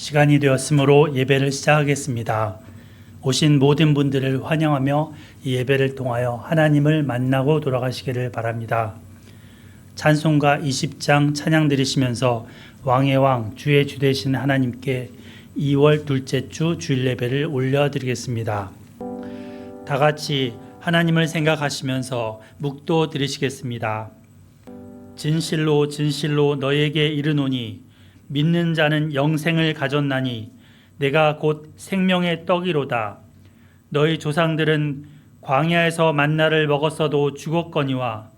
시간이 되었으므로 예배를 시작하겠습니다. 오신 모든 분들을 환영하며 이 예배를 통하여 하나님을 만나고 돌아가시기를 바랍니다. 찬송가 20장 찬양 드리시면서 왕의 왕 주의 주 되신 하나님께 2월 둘째 주 주일 예배를 올려드리겠습니다. 다 같이 하나님을 생각하시면서 묵도 드리시겠습니다. 진실로 진실로 너에게 이르노니 믿는 자는 영생을 가졌나니 내가 곧 생명의 떡이로다. 너희 조상들은 광야에서 만나를 먹었어도 죽었거니와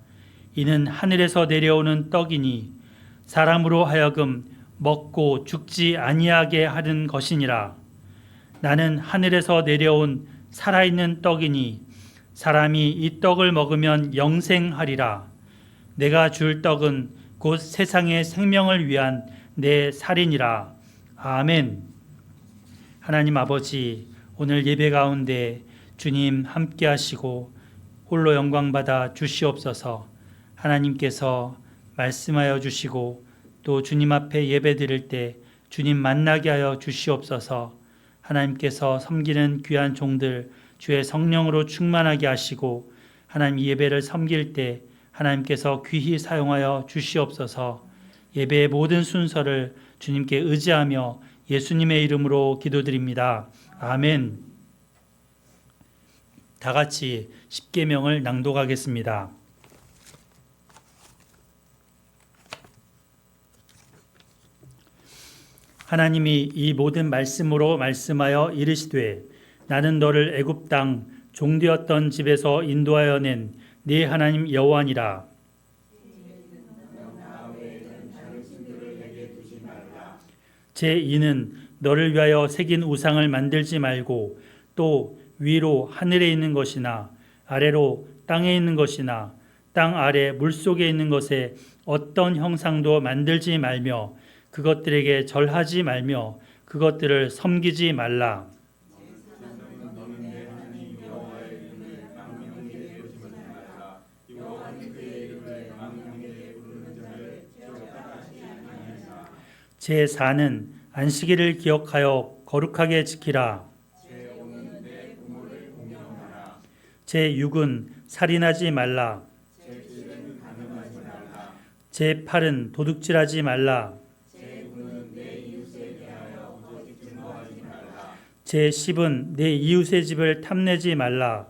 이는 하늘에서 내려오는 떡이니 사람으로 하여금 먹고 죽지 아니하게 하는 것이니라. 나는 하늘에서 내려온 살아있는 떡이니 사람이 이 떡을 먹으면 영생하리라. 내가 줄 떡은 곧 세상의 생명을 위한 내 살이니라. 아멘. 하나님 아버지, 오늘 예배 가운데 주님 함께 하시고 홀로 영광 받아 주시옵소서. 하나님께서 말씀하여 주시고 또 주님 앞에 예배 드릴 때 주님 만나게 하여 주시옵소서. 하나님께서 섬기는 귀한 종들 주의 성령으로 충만하게 하시고 하나님 예배를 섬길 때 하나님께서 귀히 사용하여 주시옵소서. 예배의 모든 순서를 주님께 의지하며 예수님의 이름으로 기도드립니다. 아멘. 다 같이 십계명을 낭독하겠습니다. 하나님이 이 모든 말씀으로 말씀하여 이르시되 나는 너를 애굽 땅 종되었던 집에서 인도하여 낸 네 하나님 여호와니라. 제2는 너를 위하여 새긴 우상을 만들지 말고 또 위로 하늘에 있는 것이나 아래로 땅에 있는 것이나 땅 아래 물속에 있는 것에 어떤 형상도 만들지 말며 그것들에게 절하지 말며 그것들을 섬기지 말라. 제4는 안식일을 기억하여 거룩하게 지키라. 제6은 살인하지 말라. 제8은 도둑질하지 말라. 제10은 내 이웃의 집을 탐내지 말라.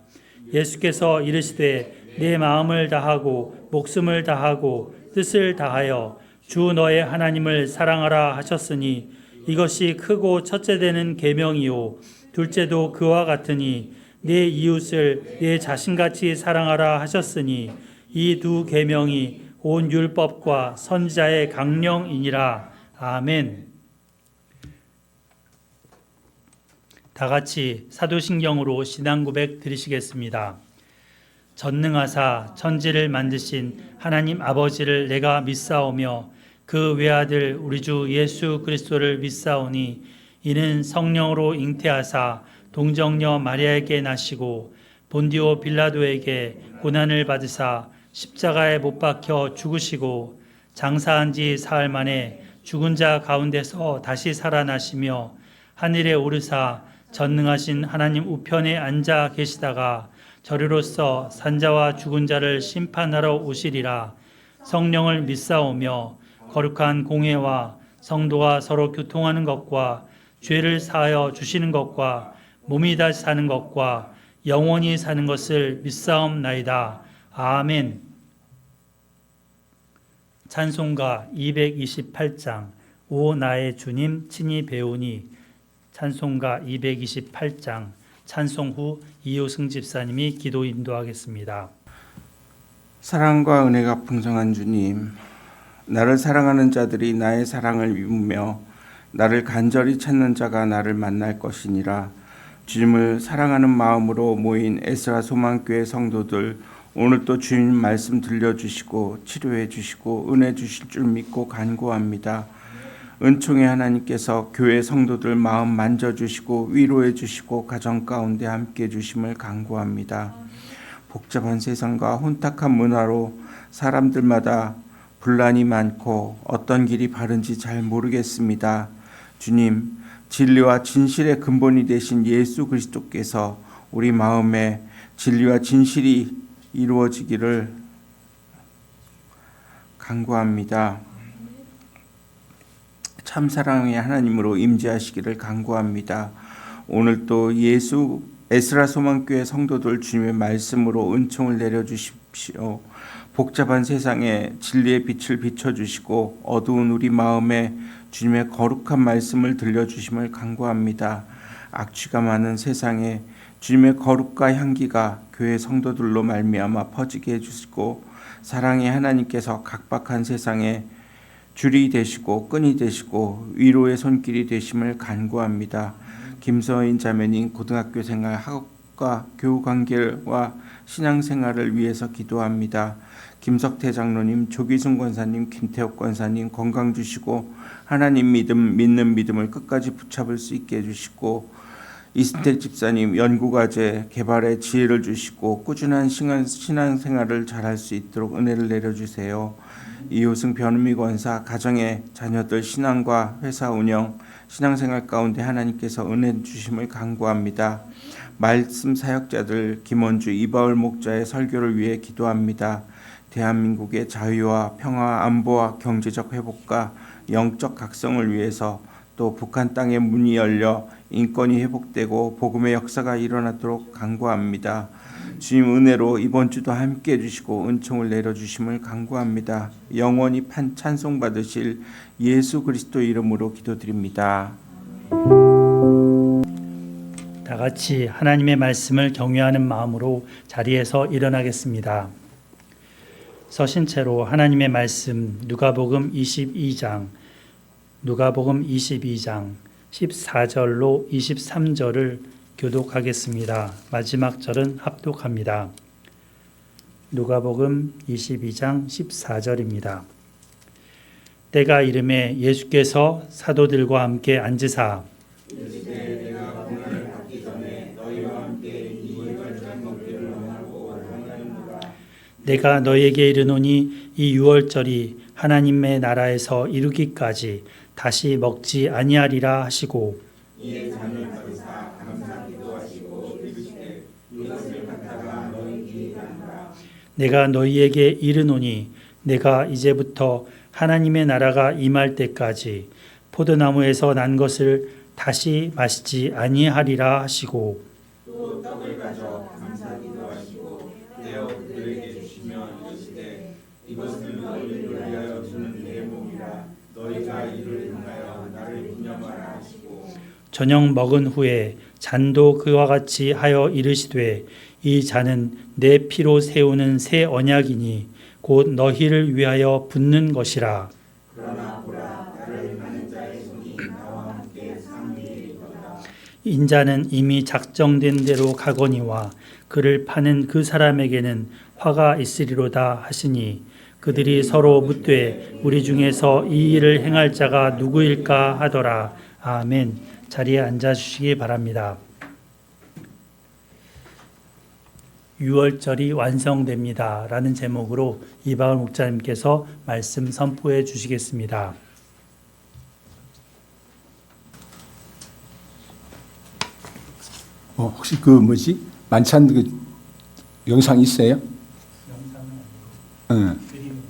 예수께서 이르시되 내 마음을 다하고 목숨을 다하고 뜻을 다하여 주 너의 하나님을 사랑하라 하셨으니 이것이 크고 첫째 되는 계명이요 둘째도 그와 같으니 내 이웃을 내 자신같이 사랑하라 하셨으니 이 두 계명이 온 율법과 선지자의 강령이니라. 아멘. 다 같이 사도신경으로 신앙 고백 드리시겠습니다. 전능하사 천지를 만드신 하나님 아버지를 내가 믿사오며 그 외아들 우리 주 예수 그리스도를 믿사오니 이는 성령으로 잉태하사 동정녀 마리아에게 나시고 본디오 빌라도에게 고난을 받으사 십자가에 못 박혀 죽으시고 장사한 지 사흘 만에 죽은 자 가운데서 다시 살아나시며 하늘에 오르사 전능하신 하나님 우편에 앉아 계시다가 저리로서 산자와 죽은 자를 심판하러 오시리라. 성령을 믿사오며 거룩한 공회와 성도가 서로 교통하는 것과 죄를 사하여 주시는 것과 몸이 다시 사는 것과 영원히 사는 것을 믿사옵나이다. 아멘. 찬송가 228장 오 나의 주님 친히 배우니. 찬송가 228장 찬송 후 이효승 집사님이 기도 인도하겠습니다. 사랑과 은혜가 풍성한 주님, 나를 사랑하는 자들이 나의 사랑을 입으며 나를 간절히 찾는 자가 나를 만날 것이니라. 주님을 사랑하는 마음으로 모인 에스라 소망교회 성도들, 오늘 또 주님 말씀 들려주시고 치료해 주시고 은혜 주실 줄 믿고 간구합니다. 은총의 하나님께서 교회 성도들 마음 만져주시고 위로해 주시고 가정 가운데 함께해 주심을 간구합니다. 복잡한 세상과 혼탁한 문화로 사람들마다 분란이 많고 어떤 길이 바른지 잘 모르겠습니다. 주님, 진리와 진실의 근본이 되신 예수 그리스도께서 우리 마음에 진리와 진실이 이루어지기를 간구합니다. 참사랑의 하나님으로 임재하시기를 간구합니다. 오늘 또 예수 에스라 소망교회 성도들 주님의 말씀으로 은총을 내려주십시오. 복잡한 세상에 진리의 빛을 비춰주시고 어두운 우리 마음에 주님의 거룩한 말씀을 들려주심을 간구합니다. 악취가 많은 세상에 주님의 거룩과 향기가 교회 성도들로 말미암아 퍼지게 해주시고 사랑의 하나님께서 각박한 세상에 줄이 되시고 끈이 되시고 위로의 손길이 되심을 간구합니다. 김서인 자매님 고등학교 생활, 학업과 교우 관계와 신앙생활을 위해서 기도합니다. 김석태 장로님, 조기순 권사님, 김태옥 권사님 건강 주시고 하나님 믿는 믿음을 끝까지 붙잡을 수 있게 해주시고 이승택 집사님 연구과제 개발에 지혜를 주시고 꾸준한 신앙생활을 잘할 수 있도록 은혜를 내려주세요. 이호승 변은미 권사 가정의 자녀들 신앙과 회사 운영 신앙생활 가운데 하나님께서 은혜 주심을 간구합니다. 말씀 사역자들 김원주 이바울 목자의 설교를 위해 기도합니다. 대한민국의 자유와 평화 안보와 경제적 회복과 영적 각성을 위해서 또 북한 땅의 문이 열려 인권이 회복되고 복음의 역사가 일어나도록 간구합니다. 주님 은혜로 이번 주도 함께 해주시고 은총을 내려주심을 간구합니다. 영원히 찬송받으실 예수 그리스도 이름으로 기도드립니다. 다 같이 하나님의 말씀을 경외하는 마음으로 자리에서 일어나겠습니다. 서신 채로 하나님의 말씀 누가복음 22장 14절로 23절을 교독하겠습니다. 마지막 절은 합독합니다. 누가복음 22장 14절입니다. 때가 이름에 예수께서 사도들과 함께 앉으사 내가 너희에게 이르노니 이 유월절이 하나님의 나라에서 이루기까지 다시 먹지 아니하리라 하시고 내가 너희에게 이르노니 내가 이제부터 하나님의 나라가 임할 때까지 포도나무에서 난 것을 다시 마시지 아니하리라 하시고 또 떡을 가져 감사기도하시고 떼어 그들에게 주시며 이르시되 이것은 너희를 위하여 주는 내 몸이라 너희가 이를 행하여 나를 기념하라 하시고 저녁 먹은 후에 잔도 그와 같이 하여 이르시되 이 잔은 내 피로 세우는 새 언약이니 곧 너희를 위하여 붓는 것이라. 그러나 보라 나를 파는 자의 손이 나와 함께 상미이리로다. 인자는 이미 작정된 대로 가거니와 그를 파는 그 사람에게는 화가 있으리로다 하시니 그들이 서로 묻되 우리 중에서 이 일을 행할 자가 누구일까 하더라. 아멘. 자리에 앉아 주시기 바랍니다. 유월절이 완성됩니다. 라는 제목으로 이방울 목사님께서 말씀 선포해 주시겠습니다. 혹시 그 뭐지? 만찬 그 영상 있어요? 영상은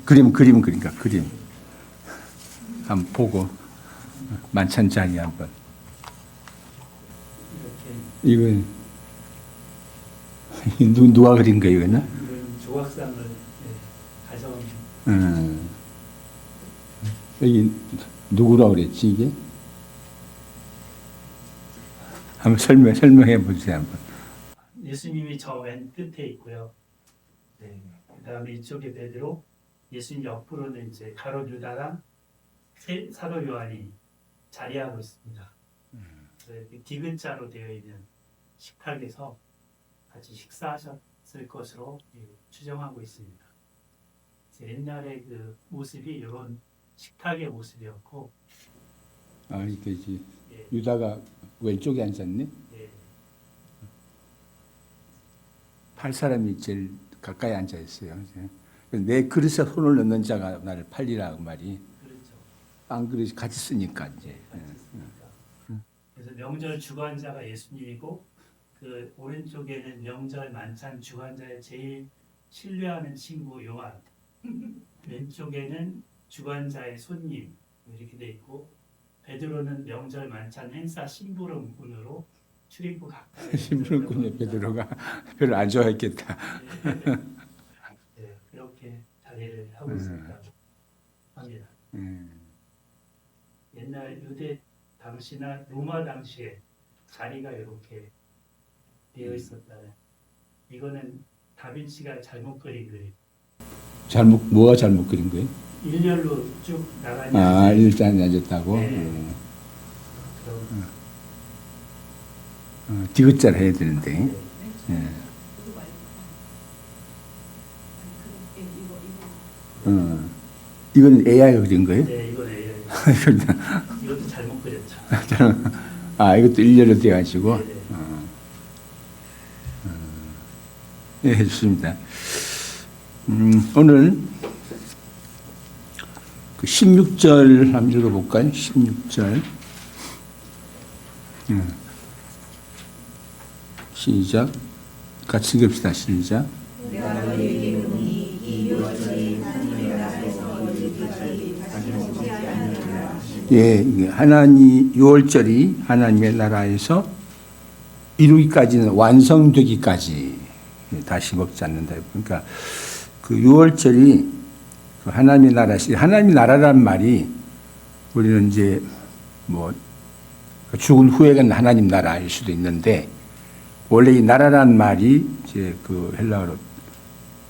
그림 그러니까 그림 한번 보고 만찬 자리 한번 이렇게 이건 누가 그린 거예요, 이거는? 이런 조각상을 가져온 여기 누구라고 그랬지 이게? 한번 설명해 보세요 한번. 예수님이 저 왼 끝에 있고요. 네. 그다음에 이쪽에 베드로, 예수님 옆으로는 이제 가롯 유다랑 사도 요한이 자리하고 있습니다. 디귿자로 되어 있는 식탁에서 같이 식사하셨을 것으로 추정하고 있습니다. 옛날에 그 모습이 이런 식탁의 모습이었고, 이거지. 예, 유다가 왼쪽에 앉았네. 예, 팔 사람이 제일 가까이 앉아 있어요. 내 그릇에 손을 넣는 자가 나를 팔리라 그 말이. 그렇죠. 안 그릇이 같이 쓰니까 이제. 같이 있으니까. 명절 주관자가 예수님이고 그 오른쪽에는 명절 만찬 주관자의 제일 신뢰하는 친구 요한, 왼쪽에는 주관자의 손님 이렇게 돼 있고 베드로는 명절 만찬 행사 심부름꾼으로 출입구 가까이 심부름꾼의 베드로가 별로 안 좋아했겠다. 네, 그렇게 자리를 하고 있었다고 합니다. 옛날 유대 당시나 로마 당시에 자리가 이렇게 되어 있었다는 이거는 다빈치가 잘못 그린 그림. 뭐가 잘못 그린 거예요? 일렬로 쭉 나가는. 아, 일자에 앉았다고? 네. 디귿자를 해야 되는데. 예. 이건 AI가 그린 거예요? 네, 이건 AI. 이것도 잘못 그렸죠. 이것도 일렬로 돼가지고. 네, 네. 네, 좋습니다. 오늘 그 16절 한번 읽어볼까요? 16절. 시작. 같이 읽읍시다. 시작. 예, 하나님 6월절이 하나님의 나라에서 이루기까지는 완성되기까지 다시 먹지 않는다. 그러니까 그 6월절이 하나님의 나라시 하나님의 나라란 말이 우리는 이제 뭐 죽은 후에는 하나님 나라일 수도 있는데 원래 이 나라란 말이 이제 그 헬라어로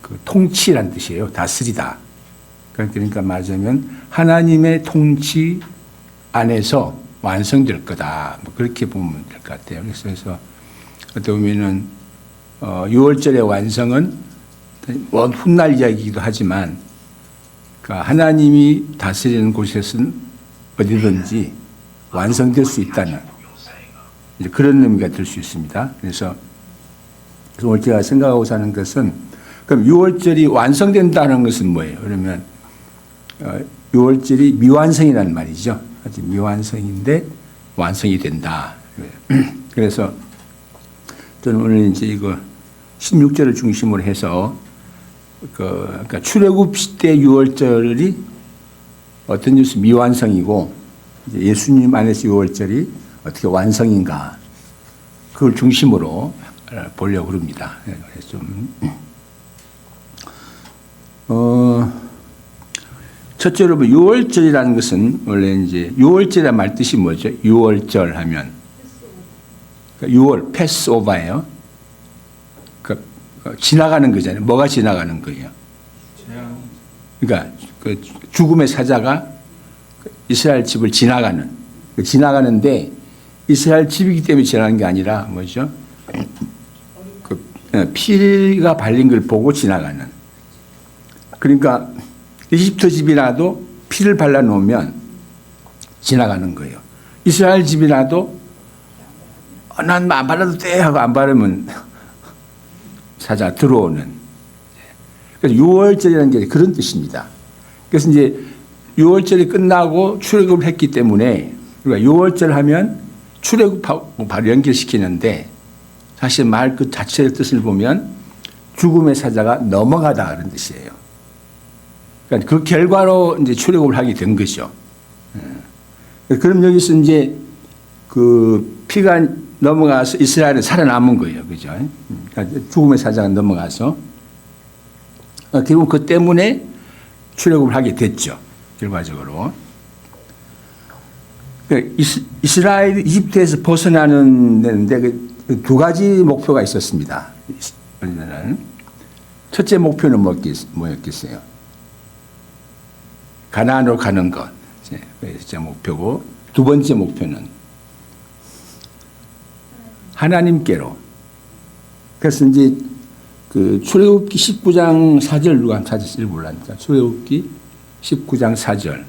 그 통치란 뜻이에요. 다스리다. 그러니까 말하자면 하나님의 통치 안에서 완성될 거다. 뭐 그렇게 보면 될 것 같아요. 그래서 어떻게 보면은 6월절의 완성은 먼 훗날 이야기이기도 하지만 그러니까 하나님이 다스리는 곳에서는 어디든지 완성될 수 있다는 이제 그런 의미가 될 수 있습니다. 그래서 오늘 제가 생각하고자 하는 것은 그럼 6월절이 완성된다는 것은 뭐예요? 그러면 6월절이 미완성이라는 말이죠. 아직 미완성인데 완성이 된다. 그래서 저는 오늘 이제 이거 16절을 중심으로 해서 그러니까 출애굽 시대 6월절이 어떤 뉴스 미완성이고 이제 예수님 안에서 6월절이 어떻게 완성인가 그걸 중심으로 보려고 합니다. 그래서 좀 첫째로 6월절이라는 것은 원래 이제 6월절이란 말 뜻이 뭐죠? 6월절 하면 6월 패스오버예요. 지나가는 거잖아요. 뭐가 지나가는 거예요? 그러니까 그 죽음의 사자가 이스라엘 집을 지나가는데 이스라엘 집이기 때문에 지나가는 게 아니라 뭐죠? 그 피가 발린 걸 보고 지나가는. 그러니까 이집트 집이라도 피를 발라놓으면 지나가는 거예요. 이스라엘 집이라도 난 안 발라도 돼 하고 안 바르면 사자 들어오는. 그래서 6월절이라는 게 그런 뜻입니다. 그래서 이제 6월절이 끝나고 출애굽을 했기 때문에 그러니까 6월절 하면 출애굽하고 바로 연결시키는데 사실 말 그 자체의 뜻을 보면 죽음의 사자가 넘어가다 그런 뜻이에요. 그러니까 그 결과로 이제 출애굽을 하게 된 거죠. 그럼 여기서 이제 그 피가 넘어가서 이스라엘은 살아남은 거예요. 그죠? 그러니까 죽음의 사자가 넘어가서 결국 그 때문에 출애굽을 하게 됐죠. 결과적으로. 이스라엘이 이집트에서 벗어나는 데인데 두 가지 목표가 있었습니다. 첫째 목표는 뭐였겠어요? 가나안으로 가는 것. 첫째 목표고 두 번째 목표는 하나님께로. 그래서 이제 그 출애굽기 19장 4절 누가 찾았을지 몰랐니까 출애굽기 19장 4절.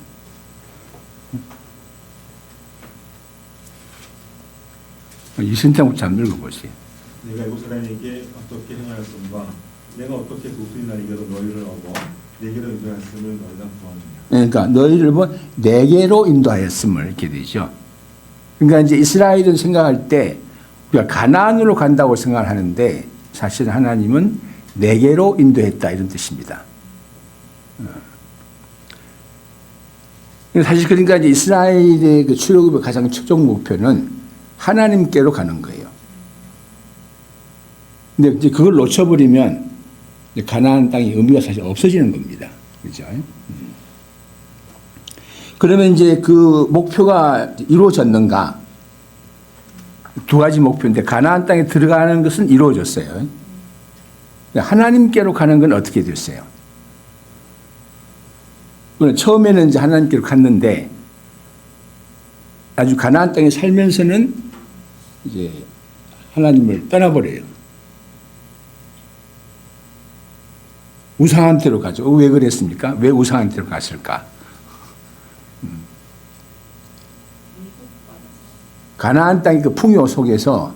이순창부터 한번 읽어보세요. 내가 이곳 사람에게 어떻게 행하였음과 내가 어떻게 도수인 나에게로 너희를 얻어 내게로 인도하였음을 너희가 보았느냐. 그러니까 너희를 내게로 인도하였음을 이렇게 되죠. 그러니까 이제 이스라엘은 생각할 때 우리가 가나안으로 간다고 생각을 하는데 사실 하나님은 내게로 인도했다 이런 뜻입니다. 사실 그러니까 이제 이스라엘의 그 출애굽의 가장 최종 목표는 하나님께로 가는 거예요. 근데 이제 그걸 놓쳐버리면 이제 가나안 땅의 의미가 사실 없어지는 겁니다. 그죠? 그러면 이제 그 목표가 이루어졌는가? 두 가지 목표인데 가나안 땅에 들어가는 것은 이루어졌어요. 하나님께로 가는 건 어떻게 됐어요? 처음에는 이제 하나님께로 갔는데 아주 가나안 땅에 살면서는 이제 하나님을 떠나버려요. 우상한테로 가죠. 왜 그랬습니까? 왜 우상한테로 갔을까? 가나안 땅의 그 풍요 속에서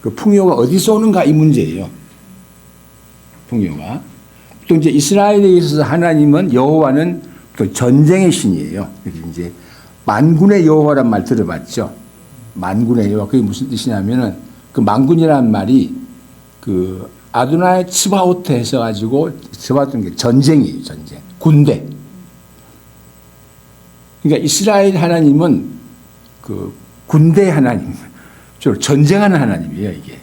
그 풍요가 어디서 오는가 이 문제예요. 풍요가. 또 이제 이스라엘에 있어서 하나님은 여호와는 또 전쟁의 신이에요. 이제 만군의 여호와란 말 들어봤죠. 만군의 여호와 그게 무슨 뜻이냐면은 그 만군이라는 말이 그 아도나이 츠바오트 해서 가지고 츠바오트는 게 전쟁이에요. 전쟁. 군대. 그러니까 이스라엘 하나님은 그 군대 하나님, 주로 전쟁하는 하나님이에요, 이게.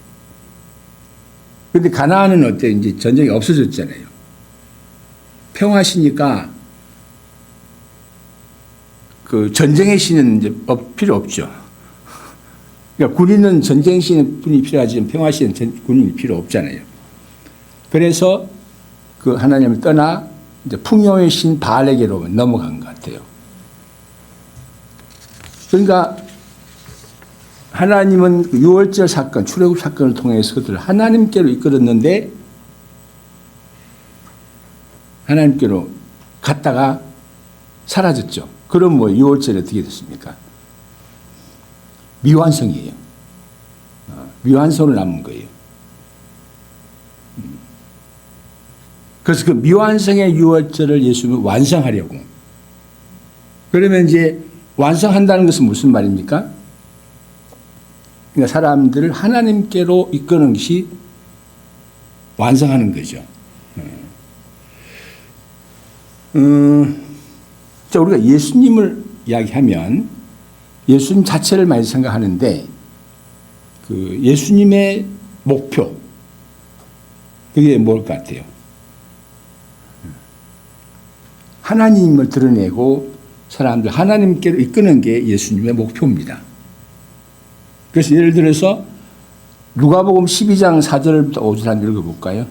그런데 가나안은 어때? 이제 전쟁이 없어졌잖아요. 평화시니까 그 전쟁의 신은 이제 필요 없죠. 그러니까 군인은 전쟁 신은 분이 필요하지 평화 신은 군인이 필요 없잖아요. 그래서 그 하나님을 떠나 이제 풍요의 신 바알에게로 넘어간 것 같아요. 그러니까 하나님은 그 유월절 사건, 출애굽 사건을 통해서 그들을 하나님께로 이끌었는데 하나님께로 갔다가 사라졌죠. 그럼 뭐 유월절이 어떻게 됐습니까? 미완성이에요. 미완성으로 남은 거예요. 그래서 그 미완성의 유월절을 예수님은 완성하려고. 그러면 이제 완성한다는 것은 무슨 말입니까? 그러니까 사람들을 하나님께로 이끄는 것이 완성하는 거죠. 자, 우리가 예수님을 이야기하면 예수님 자체를 많이 생각하는데 그 예수님의 목표 그게 뭘 것 같아요? 하나님을 드러내고 사람들 하나님께로 이끄는 게 예수님의 목표입니다. 그래서 예를 들어서 누가복음 12장 4절부터 5절 한번 읽어볼까요?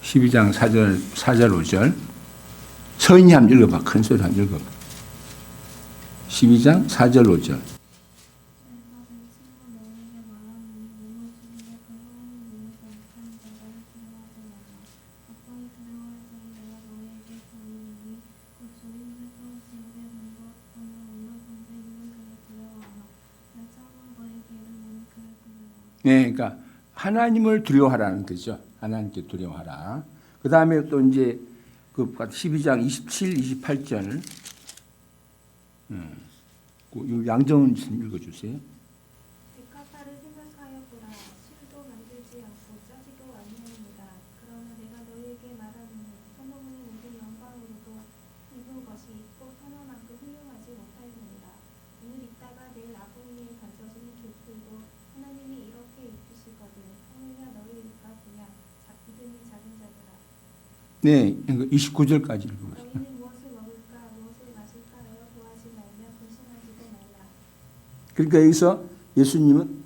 12장 4절 5절 서인이 한번 읽어봐. 큰 소리로 한번 읽어봐. 12장 4절 5절 네, 그러니까 하나님을 두려워하라는 거죠. 하나님께 두려워하라. 그 다음에 또 이제 그 12장 27, 28절 양정은 읽어주세요. 백합화를 생각하여 보라. 실도 만들지 않고 짜지도 아니하니라. 그러나 내가 너희에게 말하노니 솔로몬의 모든 영광으로도 입은 것이 또 하나만큼 훌륭하지 못하였느니라. 오늘 있다가 내일 아궁이에 던져지는 깃들도 하나님이 이렇게 입히시거든. 하느냐 너희가 그냥 믿음이 작은 자들아. 네, 29절까지 읽어보세요. 너희는 무엇을 먹을까 무엇을 마실까 하여 구하지 말며 근심하지도 말라. 그러니까 여기서 예수님은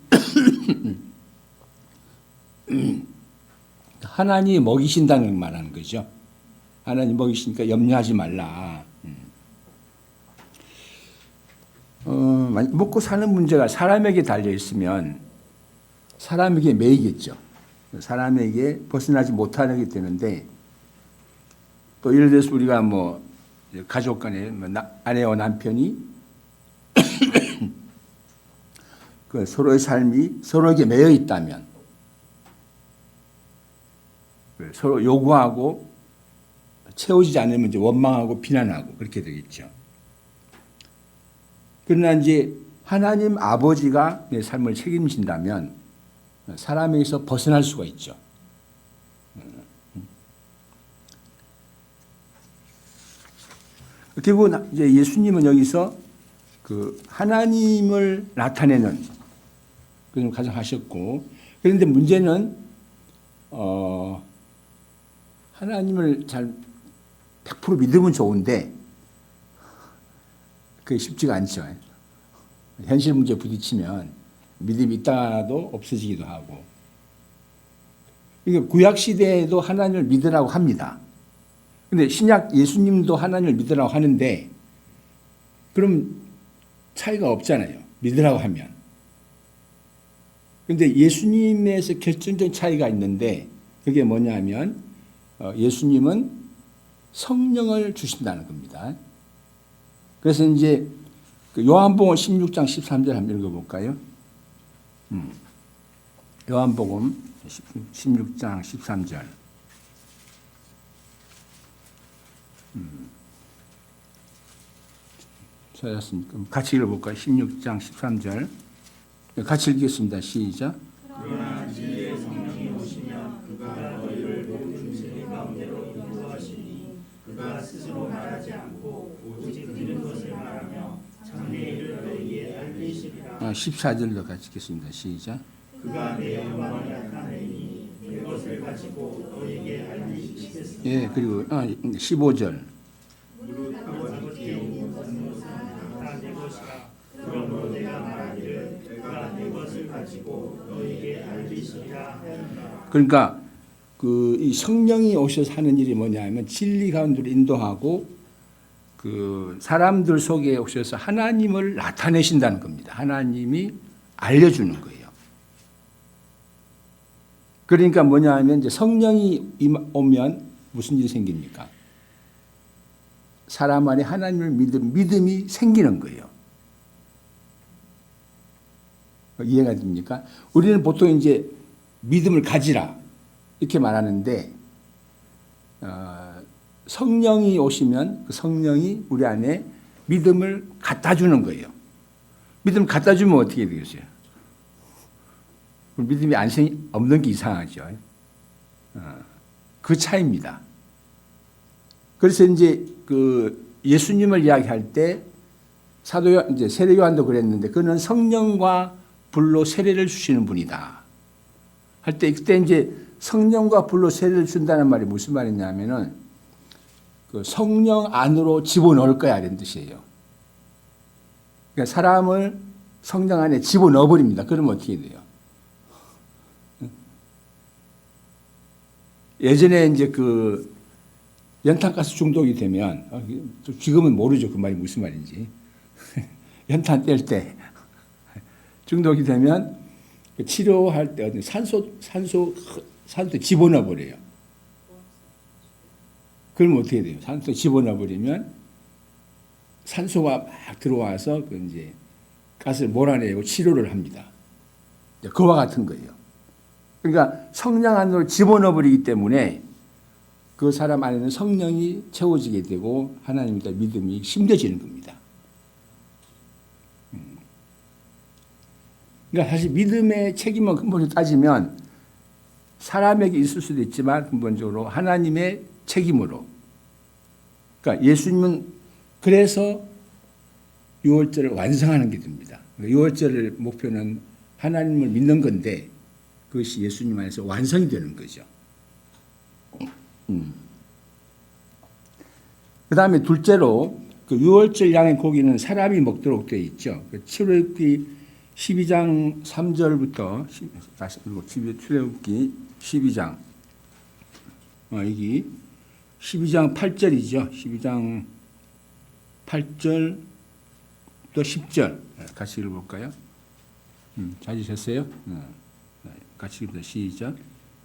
하나님이 먹이신다는 말하는 거죠. 하나님 먹이시니까 염려하지 말라. 먹고 사는 문제가 사람에게 달려 있으면 사람에게 매이겠죠. 사람에게 벗어나지 못하게 되는데 또 예를 들어서 우리가 뭐 가족 간에 아내와 남편이 그 서로의 삶이 서로에게 매여 있다면 서로 요구하고 채워지지 않으면 이제 원망하고 비난하고 그렇게 되겠죠. 그러나 이제 하나님 아버지가 내 삶을 책임진다면 사람에게서 벗어날 수가 있죠. 결국은 이제 예수님은 여기서 그 하나님을 나타내는 그런 가정하셨고, 그런데 문제는 하나님을 잘 100% 믿으면 좋은데 그게 쉽지가 않죠. 현실 문제에 부딪히면 믿음이 있다가도 없어지기도 하고. 그러니까 구약 시대에도 하나님을 믿으라고 합니다. 근데 신약 예수님도 하나님을 믿으라고 하는데 그럼 차이가 없잖아요. 믿으라고 하면. 그런데 예수님에서 결정적인 차이가 있는데 그게 뭐냐면 예수님은 성령을 주신다는 겁니다. 그래서 이제 요한복음 16장 13절 한번 읽어볼까요? 요한복음 16장 13절. 찾았습니까? 같이 읽어볼까요? 16장 13절. 같이 읽겠습니다. 시작. 그러나 진리의 성령이 오시면 그가 너희를 모든 진리 가운데로 인도하시니 그가 스스로 말하지 않고 오직 들은 것을 말하며 장래의 일을 너희에게 알리시리라. 14절도 같이 읽겠습니다. 시작. 그가 내 영광을 나타내니 내 것을 가지고 너희에게 알리시겠으나 예, 그리고 15절. 무릇 아버지께 있는 것은 다 내 것이라. 그러므로 내가 말하기를 그가 내 것을 가지고 너희에게 알리시리라 하였노라. 그러니까 이 성령이 오셔서 하는 일이 뭐냐면 진리 가운데로 인도하고 그 사람들 속에 오셔서 하나님을 나타내신다는 겁니다. 하나님이 알려주는 거예요. 그러니까 뭐냐면 이제 성령이 오면 무슨 일이 생깁니까? 사람 안에 하나님을 믿음이 생기는 거예요. 이해가 됩니까? 우리는 보통 이제 믿음을 가지라 이렇게 말하는데 성령이 오시면 그 성령이 우리 안에 믿음을 갖다 주는 거예요. 믿음 갖다 주면 어떻게 되겠어요? 믿음이 없는 게 이상하죠. 그 차이입니다. 그래서 이제 그 예수님을 이야기할 때 이제 세례 요한도 그랬는데 그는 성령과 불로 세례를 주시는 분이다. 할 때 그때 이제 성령과 불로 세례를 준다는 말이 무슨 말이냐면은 그 성령 안으로 집어넣을 거야 이런 뜻이에요. 그러니까 사람을 성령 안에 집어넣어 버립니다. 그러면 어떻게 돼요? 예전에 이제 그 연탄가스 중독이 되면 지금은 모르죠 그 말이 무슨 말인지. 연탄 뗄 때 중독이 되면 치료할 때 산소 집어넣어 버려요. 그러면 어떻게 돼요? 산소 집어넣어 버리면 산소가 막 들어와서 그 이제 가스를 몰아내고 치료를 합니다. 그와 같은 거예요. 그러니까 성령 안으로 집어넣어 버리기 때문에 그 사람 안에는 성령이 채워지게 되고 하나님께 믿음이 심겨지는 겁니다. 그러니까 사실 믿음의 책임은 근본적으로 따지면 사람에게 있을 수도 있지만 근본적으로 하나님의 책임으로. 그러니까 예수님은 그래서 유월절을 완성하는 게 됩니다. 유월절의 목표는 하나님을 믿는 건데 그것이 예수님 안에서 완성이 되는 거죠. 그 다음에 둘째로 그 유월절 양의 고기는 사람이 먹도록 되어 있죠. 그 출애굽기 12장 3절부터 다시 읽고 출애굽기 12장 여기 12장 8절이죠. 12장 8절 또 10절 같이 읽어볼까요? 찾으셨어요? 같이 읽어보세요. 시작.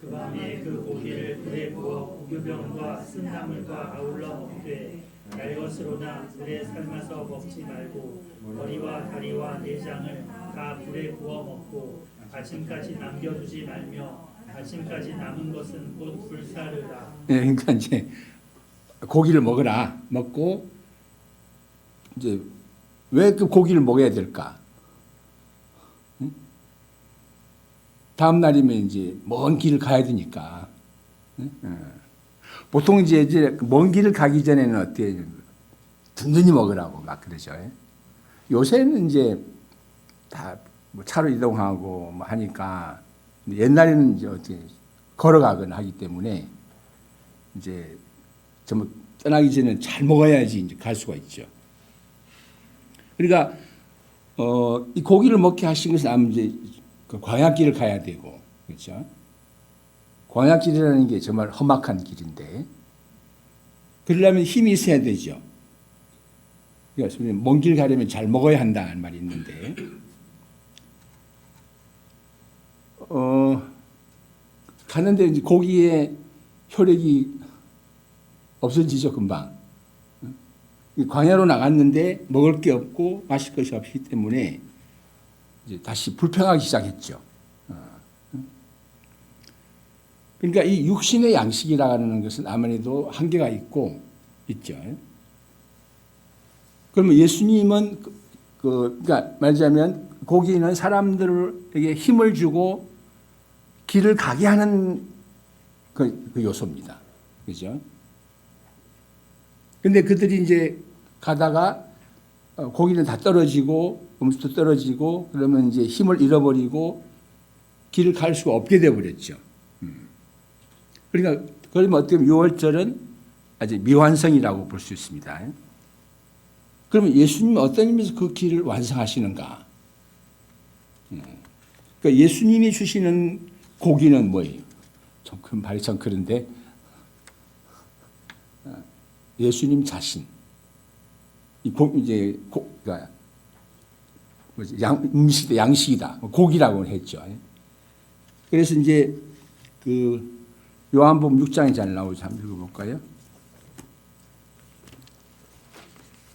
그 밤에 그 고기를 불에 구워 우유병과 쓴나물과 아울러 먹되 날 것으로나 불에 삶아서 먹지 말고 머리와 다리와 내장을 다 불에 구워 먹고 아침까지 남겨두지 말며 아침까지 남은 것은 곧 불사르라. 네, 그러니까 이제 고기를 먹어라. 먹고 이제 왜 그 고기를 먹어야 될까? 응? 다음 날이면 이제 먼 길을 가야 되니까. 응? 보통 이제 먼 길을 가기 전에는 어떻게 든든히 먹으라고 막 그러죠. 요새는 이제 다 뭐 차로 이동하고 뭐 하니까 옛날에는 이제 어떻게 걸어가거나 하기 때문에 이제 전부 떠나기 전에 잘 먹어야지 이제 갈 수가 있죠. 그러니까 이 고기를 먹게 하신 것은 아마 이제 그 광야길을 가야 되고, 그렇죠? 광야길이라는 게 정말 험악한 길인데 그러려면 힘이 있어야 되죠. 그러니까 먼 길 가려면 잘 먹어야 한다는 말이 있는데 가는데 이제 고기의 효력이 없어지죠, 금방. 광야로 나갔는데 먹을 게 없고 마실 것이 없기 때문에 이제 다시 불평하기 시작했죠. 그러니까 이 육신의 양식이라는 것은 아무래도 한계가 있죠. 그러면 예수님은 그러니까 말하자면 고기는 사람들에게 힘을 주고 길을 가게 하는 그 요소입니다. 그죠? 근데 그들이 이제 가다가 고기는 다 떨어지고 음식도 떨어지고 그러면 이제 힘을 잃어버리고 길을 갈 수가 없게 되어버렸죠. 그러니까 그러면 어떻게 보면 6월절은 아주 미완성이라고 볼 수 있습니다. 그러면 예수님은 어떤 의미에서 그 길을 완성하시는가? 그러니까 예수님이 주시는 고기는 뭐예요? 말이 좀 그런데 예수님 자신, 그러니까 음식이다, 양식이다, 고기라고 했죠. 그래서 이제 그 요한복음 6장에 잘 나오죠. 한번 읽어볼까요?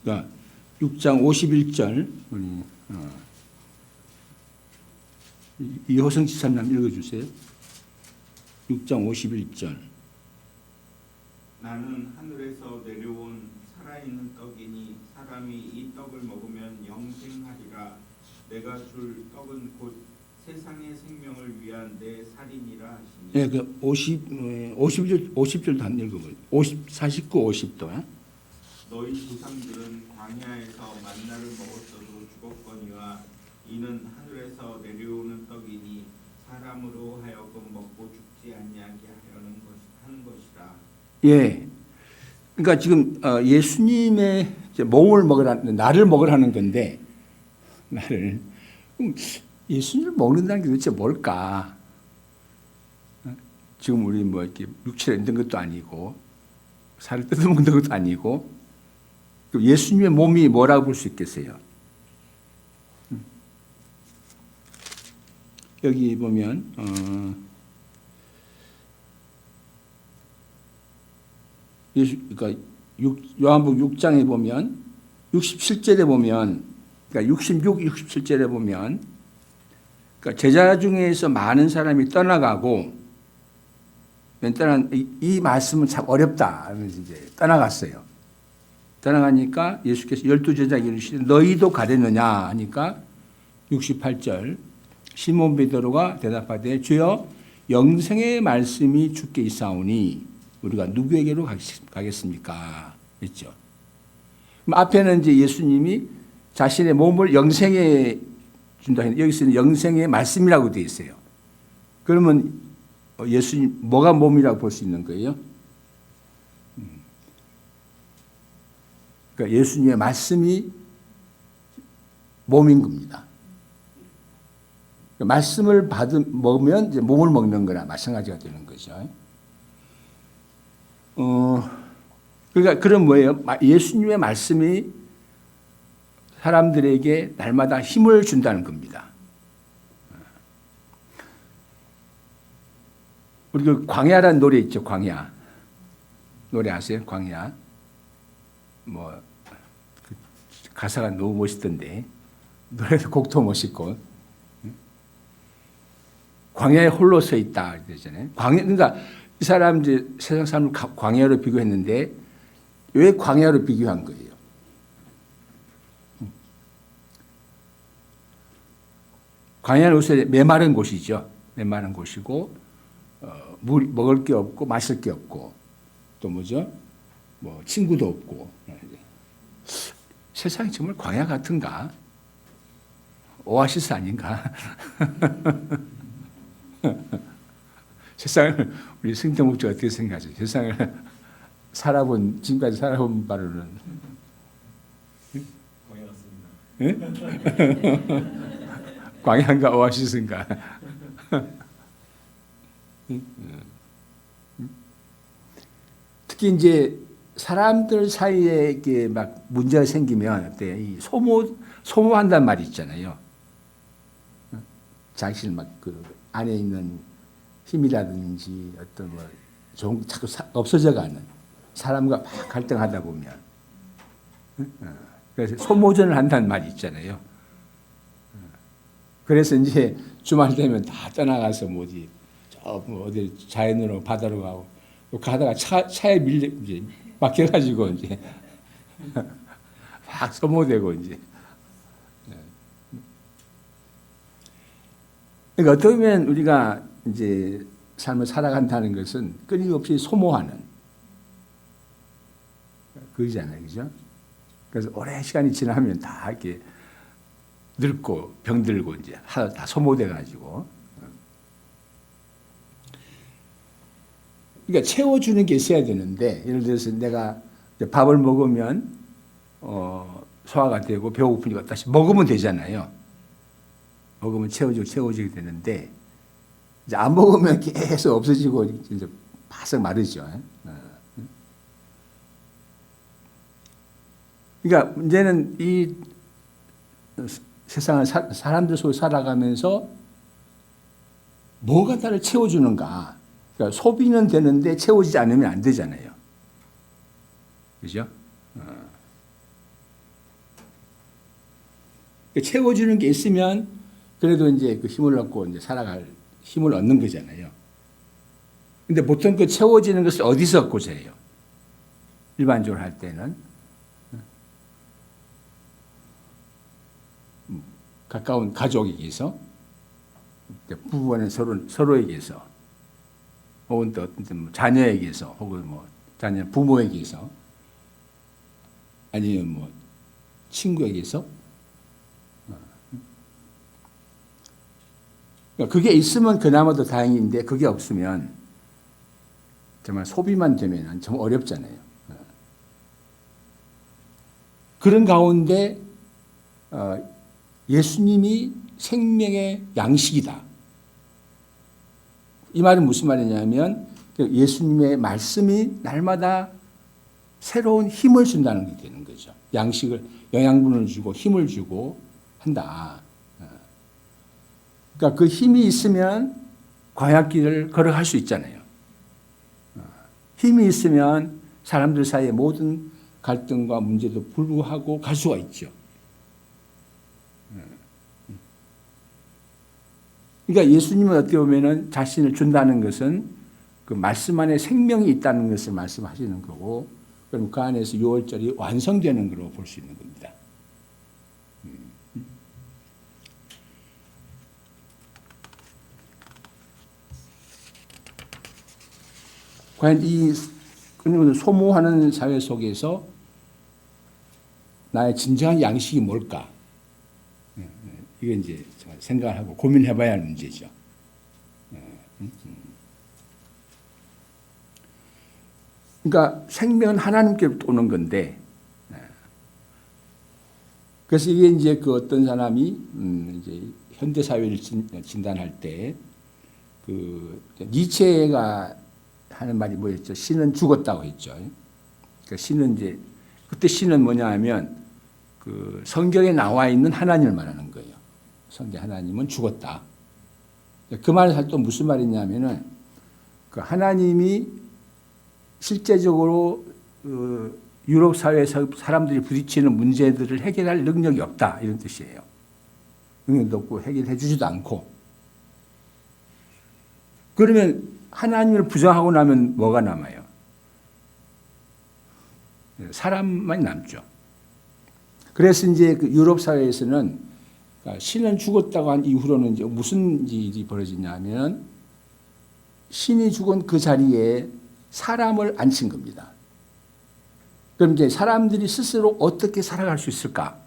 그러니까 6장 51절 우리 이호성 지사님 한번 읽어주세요. 6장 51절. 나는 하늘에서 내려온 살아있는 떡이니 사람이 이 떡을 먹으면 영생하리라. 내가 줄 떡은 곧 세상의 생명을 위한 내 살이니라 하시니. 예, 그 50절도 한 읽어봐요. 49, 50도. 너희 조상들은 광야에서 만나를 먹었어도 죽었거니와 이는 하늘에서 내려오는 떡이니 사람으로 하여금 먹고 죽지 아니하게 하는 것이라. 예. 그러니까 지금 예수님의 몸을 먹으라는, 나를 먹으라는 건데, 나를. 예수님을 먹는다는 게 도대체 뭘까? 지금 우리 뭐 이렇게 육체를 얻는 것도 아니고, 살을 뜯어먹는 것도 아니고, 예수님의 몸이 뭐라고 볼 수 있겠어요? 여기 보면, 그러니까 요한복음 6장에 보면 67절에 보면 그러니까 66, 67절에 보면 그러니까 제자 중에서 많은 사람이 떠나가고 이 말씀은 참 어렵다 하면서 이제 떠나갔어요. 떠나가니까 예수께서 12제자에게 이르시되 너희도 가려느냐 하니까 68절 시몬 베드로가 대답하되 주여 영생의 말씀이 주께 있사오니 우리가 누구에게로 가겠습니까? 했죠. 앞에는 이제 예수님이 자신의 몸을 영생에 준다 했는데 여기서는 영생의 말씀이라고 되어 있어요. 그러면 예수님 뭐가 몸이라고 볼 수 있는 거예요? 그러니까 예수님의 말씀이 몸인 겁니다. 그러니까 말씀을 먹으면 이제 몸을 먹는 거나 마찬가지가 되는 거죠. 그러니까 그런 뭐예요? 예수님의 말씀이 사람들에게 날마다 힘을 준다는 겁니다. 우리 그 광야라는 노래 있죠, 광야. 노래 아세요? 광야. 뭐 가사가 너무 멋있던데 노래도 곡도 멋있고 광야에 홀로 서 있다 그러잖아요. 그러니까 이 사람 이제 세상 사람을 광야로 비교했는데 왜 광야로 비교한 거예요? 광야는 요새 메마른 곳이죠. 메마른 곳이고 물 먹을 게 없고 마실 게 없고 또 뭐죠? 뭐 친구도 없고 세상이 정말 광야 같은가? 오아시스 아닌가? 세상을 우리 승태 목자 어떻게 생각하세요? 세상을 지금까지 살아본 바로는 광야 같습니다. 광야인가 오아시스인가? 특히 이제 사람들 사이에 이게 막 문제가 생기면 어때? 이 소모한단 말이 있잖아요. 자신 막 그 안에 있는 힘이라든지 어떤 뭐 자꾸 없어져가는 사람과 막 갈등하다 보면 그래서 소모전을 한다는 말이 있잖아요. 그래서 이제 주말 되면 다 떠나가서 뭐지 어디 자연으로 바다로 가고 가다가 차에 이제 막혀가지고 이제 막 소모되고 이제. 그러니까 어떻게 보면 우리가 이제 삶을 살아간다는 것은 끊임없이 소모하는 그거잖아요, 그죠? 그래서 오랜 시간이 지나면 다 이렇게 늙고 병들고 이제 다 소모돼 가지고. 그러니까 채워주는 게 있어야 되는데 예를 들어서 내가 밥을 먹으면 소화가 되고 배고프니까 다시 먹으면 되잖아요. 먹으면 채워지게 되는데 이제 안 먹으면 계속 없어지고 이제 바싹 마르죠. 그러니까 문제는 이 세상을 사람들 속에 살아가면서 뭐가 나를 채워주는가? 그러니까 소비는 되는데 채워지지 않으면 안 되잖아요. 그죠? 채워주는 게 있으면 그래도 이제 그 힘을 얻고 이제 살아갈 힘을 얻는 거잖아요. 근데 보통 그 채워지는 것을 어디서 얻고자 해요? 일반적으로 할 때는 가까운 가족에게서, 부부간의 서로에게서, 혹은 또 어떤 자녀에게서, 혹은 뭐 자녀 부모에게서, 아니면 뭐 친구에게서. 그게 있으면 그나마도 다행인데 그게 없으면 정말 소비만 되면 정말 어렵잖아요. 그런 가운데 예수님이 생명의 양식이다. 이 말은 무슨 말이냐면 예수님의 말씀이 날마다 새로운 힘을 준다는 게 되는 거죠. 양식을, 영양분을 주고 힘을 주고 한다. 그러니까 그 힘이 있으면 광야길을 걸어갈 수 있잖아요. 힘이 있으면 사람들 사이의 모든 갈등과 문제도 불구하고 갈 수가 있죠. 그러니까 예수님은 어떻게 보면은 자신을 준다는 것은 그 말씀 안에 생명이 있다는 것을 말씀하시는 거고, 그럼 그 안에서 6월절이 완성되는 걸로 볼 수 있는 겁니다. 과연 이 소모하는 사회 속에서 나의 진정한 양식이 뭘까? 이게 이제 생각하고 고민해봐야 할 문제죠. 그러니까 생명은 하나님께로부터 오는 건데, 그래서 이게 이제 그 어떤 사람이 이제 현대 사회를 진단할 때 그 니체가 하는 말이 뭐였죠? 신은 죽었다고 했죠. 그러니까 신은 이제 그때 신은 뭐냐 하면 그 성경에 나와 있는 하나님을 말하는 거예요. 성경 하나님은 죽었다. 그 말이 또 무슨 말이냐면은 그 하나님이 실제적으로 유럽 사회에서 사람들이 부딪히는 문제들을 해결할 능력이 없다 이런 뜻이에요. 능력도 없고 해결해 주지도 않고. 그러면 하나님을 부정하고 나면 뭐가 남아요? 사람만이 남죠. 그래서 이제 그 유럽 사회에서는 그러니까 신은 죽었다고 한 이후로는 이제 무슨 일이 벌어지냐면 신이 죽은 그 자리에 사람을 앉힌 겁니다. 그럼 이제 사람들이 스스로 어떻게 살아갈 수 있을까?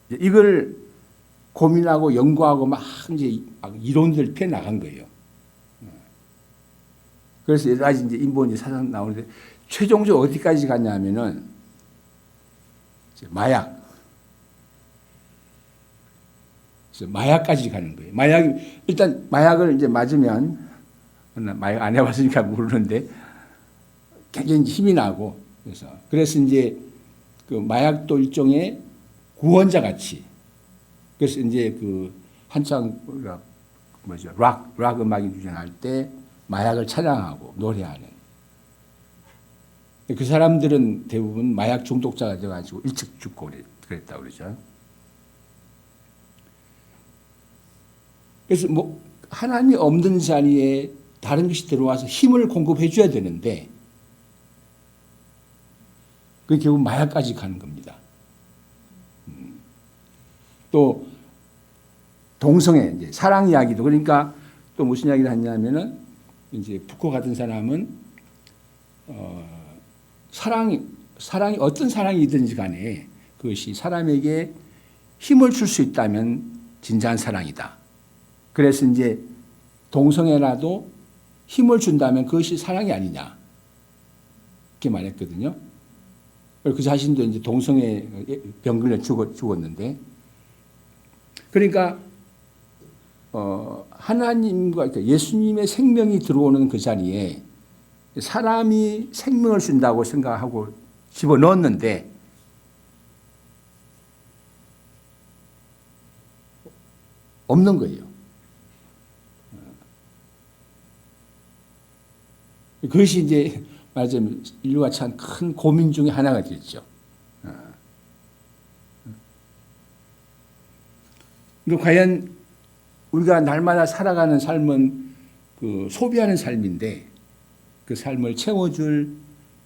이걸 고민하고 연구하고 막 이제 이론들 펴 나간 거예요. 그래서 여러 가지 이제 인본이 사상 나오는데 최종적으로 어디까지 갔냐면은 마약까지 가는 거예요. 일단 마약을 이제 맞으면 마약 안 해봤으니까 모르는데 굉장히 힘이 나고 그래서 이제 그 마약도 일종의 구원자 같이 그래서 이제 그 한창 뭐죠 락 음악이 유행할 때 마약을 찬양하고 노래하는 그 사람들은 대부분 마약 중독자가 돼가지고 일찍 죽고 그랬다고 그러죠. 그래서 뭐 하나님이 없는 자리에 다른 것이 들어와서 힘을 공급해 줘야 되는데 그게 결국 마약까지 가는 겁니다. 또 동성애 이제 사랑 이야기도 그러니까 또 무슨 이야기를 하냐면은 이제 푸코 같은 사람은 사랑이 어떤 사랑이든지 간에 그것이 사람에게 힘을 줄 수 있다면 진짜한 사랑이다. 그래서 이제 동성애라도 힘을 준다면 그것이 사랑이 아니냐 이렇게 말했거든요. 그 자신도 이제 동성애 병 걸려 죽었는데 그러니까 하나님과 그러니까 예수님의 생명이 들어오는 그 자리에 사람이 생명을 준다고 생각하고 집어넣었는데 없는 거예요. 그것이 이제 말하자면 인류가 처한 큰 고민 중에 하나가 됐죠. 그러니까 과연 우리가 날마다 살아가는 삶은 그 소비하는 삶인데 그 삶을 채워줄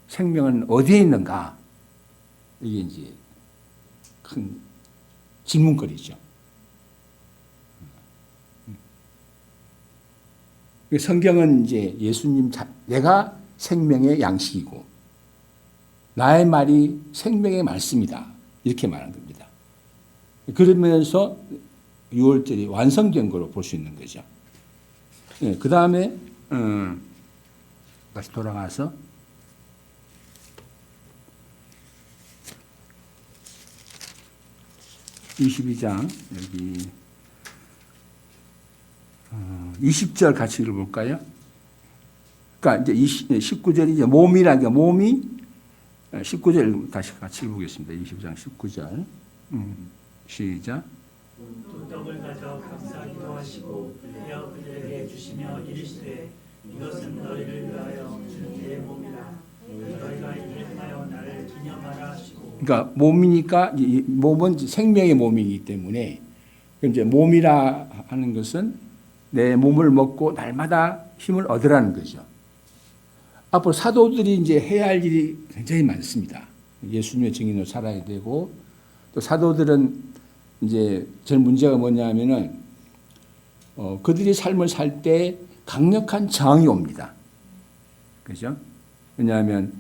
생명은 어디에 있는가? 이게 이제 큰 질문거리죠. 성경은 이제 예수님 내가 생명의 양식이고 나의 말이 생명의 말씀이다 이렇게 말한 겁니다. 그러면서 6월절이 완성된 걸로 볼 수 있는 거죠. 네, 그 다음에 다시 돌아가서 (22장) 여기 20절 같이 읽어볼까요? 그러니까 이제 19절이 이제 몸이라는 게 몸이 19절 다시 같이 읽어보겠습니다. 20장 19절 시작. 또 떡을 가져 감사기도 하시고 되어 그들에게 주시며 이르시되 이것은 너희를 위하여 준 내 몸이라 너희가 이를 행하여 나를 기념하라 하시고. 그러니까 몸이니까 몸은 생명의 몸이기 때문에 이제 몸이라 하는 것은 내 몸을 먹고 날마다 힘을 얻으라는 거죠. 앞으로 사도들이 이제 해야 할 일이 굉장히 많습니다. 예수님의 증인으로 살아야 되고 또 사도들은 이제 제일 문제가 뭐냐면은 그들이 삶을 살 때 강력한 저항이 옵니다. 그죠? 왜냐하면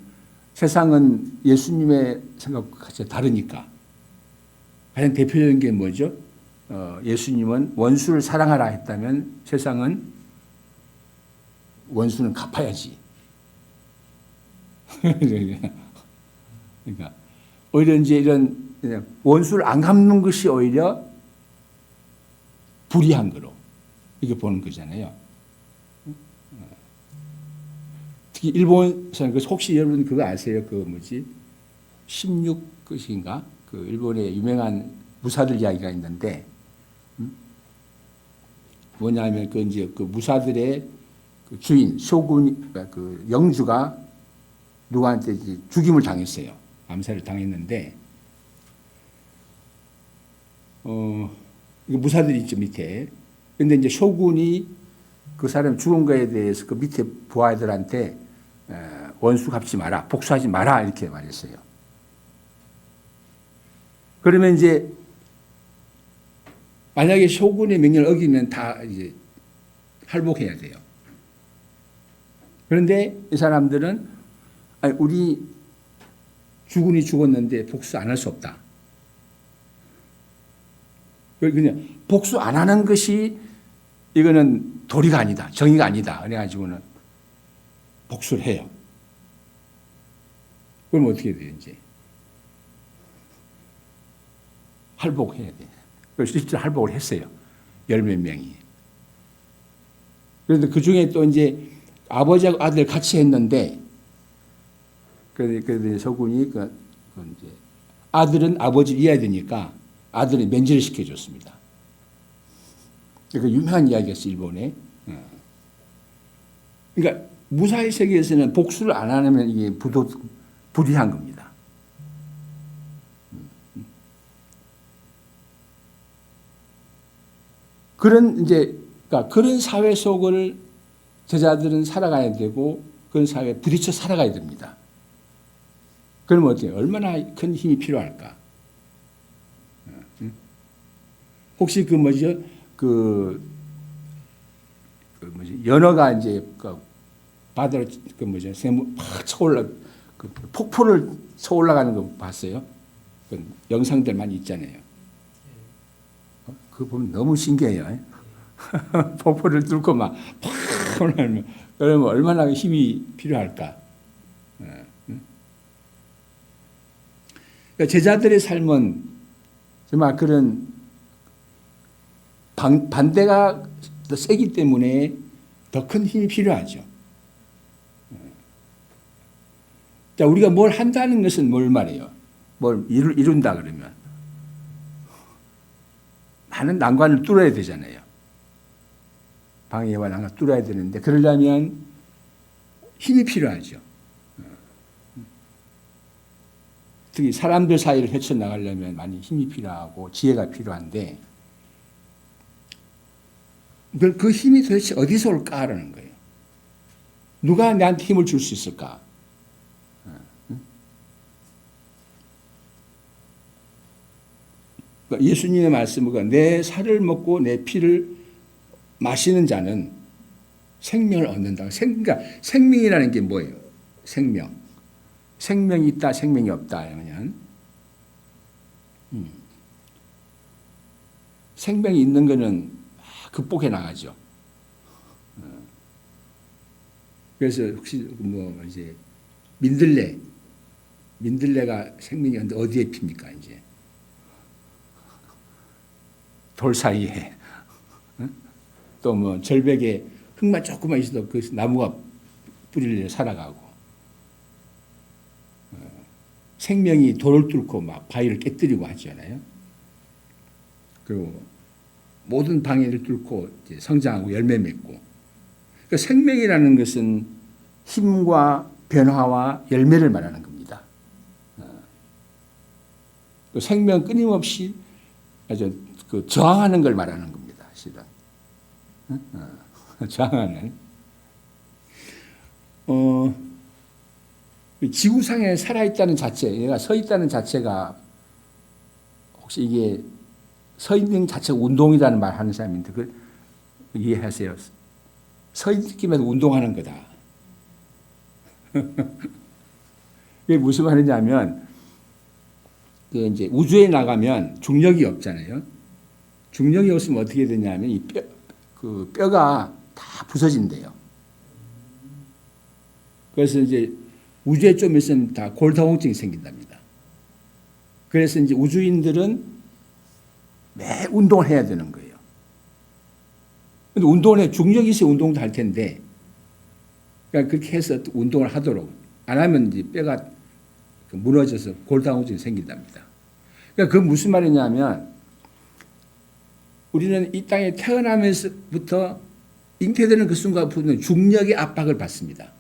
세상은 예수님의 생각과 다르니까. 가장 대표적인 게 뭐죠? 예수님은 원수를 사랑하라 했다면 세상은 원수는 갚아야지. 그러니까 오히려 이제 이런 원수를 안 갚는 것이 오히려 불의한 거로 이렇게 보는 거잖아요. 특히 일본 사람 혹시 여러분 그거 아세요? 그 뭐지 16것인가? 그 일본의 유명한 무사들 이야기가 있는데 뭐냐면 그 이제 그 무사들의 그 주인 쇼군 그 영주가 누구한테 이제 죽임을 당했어요. 암살을 당했는데 무사들이 있죠 밑에. 근데 이제 쇼군이 그 사람 죽은 거에 대해서 그 밑에 부하들한테 원수 갚지 마라, 복수하지 마라, 이렇게 말했어요. 그러면 이제 만약에 쇼군의 명령을 어기면 다 이제 할복해야 돼요. 그런데 이 사람들은 아니, 우리 주군이 죽었는데 복수 안 할 수 없다. 그냥 복수 안 하는 것이 이거는 도리가 아니다. 정의가 아니다. 그래가지고는 복수를 해요. 그럼 어떻게 돼요, 이제? 할복해야 돼. 그래서 실제로 할복을 했어요. 10몇 명이. 그런데 그 중에 또 이제 아버지하고 아들 같이 했는데, 그래서 서군이 이제 아들은 아버지를 이해해야 되니까 아들이 면제를 시켜줬습니다. 그 유명한 이야기였어요, 일본에. 그러니까 무사히 세계에서는 복수를 안 하면 이게 불의한 겁니다. 그러니까 그런 사회 속을 제자들은 살아가야 되고 그런 사회에 부딪혀 살아가야 됩니다. 그러면 어떻게 얼마나 큰 힘이 필요할까? 혹시 연어가 이제 바다로 팍 쳐올라 폭포를 쳐올라가는 거 봤어요? 영상들 많이 있잖아요. 그거 보면 너무 신기해요. 폭포를 뚫고 막 팍 올라가면 그러면 얼마나 힘이 필요할까? 그러니까 제자들의 삶은 정말 그런 반대가 더 세기 때문에 더 큰 힘이 필요하죠. 자, 우리가 뭘 한다는 것은 뭘 말해요? 뭘 이룬다 그러면 많은 난관을 뚫어야 되잖아요. 방해와 난관을 뚫어야 되는데 그러려면 힘이 필요하죠. 특히 사람들 사이를 헤쳐나가려면 많이 힘이 필요하고 지혜가 필요한데 그 힘이 도대체 어디서 올까라는 거예요. 누가 나한테 힘을 줄 수 있을까? 예수님의 말씀은 내 살을 먹고 내 피를 마시는 자는 생명을 얻는다. 그러니까 생명이라는 게 뭐예요? 생명. 생명이 있다, 생명이 없다. 그러면 생명이 있는 거는 극복해 나가죠. 그래서 혹시 이제 민들레가 생명이 없는데 어디에 핍니까 이제? 돌 사이에. 또 절벽에 흙만 조금만 있어도 그 나무가 뿌리를 살아가고. 생명이 돌을 뚫고 막 바위를 깨뜨리고 하잖아요. 그리고 모든 방해를 뚫고 이제 성장하고 열매 맺고. 그러니까 생명이라는 것은 힘과 변화와 열매를 말하는 겁니다. 또 생명 끊임없이 아주 저항하는 걸 말하는 겁니다. 실은. 저항하는. 지구상에 살아있다는 자체, 얘가 서 있다는 자체가 혹시 이게 서 있는 자체가 운동이라는 말 하는 사람인데 그걸 이해하세요? 서 있기만 운동하는 거다. 이게 무슨 말이냐면 이제 우주에 나가면 중력이 없잖아요. 중력이 없으면 어떻게 되냐면 이 뼈가 다 부서진대요. 그래서 이제 우주에 좀 있으면 다 골다공증이 생긴답니다. 그래서 이제 우주인들은 매 운동을 해야 되는 거예요. 근데 운동을 해, 중력이 있어야 운동도 할 텐데, 그러니까 그렇게 해서 운동을 하도록, 안 하면 이제 뼈가 무너져서 골다공증이 생긴답니다. 그러니까 그건 무슨 말이냐면, 우리는 이 땅에 태어나면서부터 잉태되는 그 순간부터는 중력의 압박을 받습니다.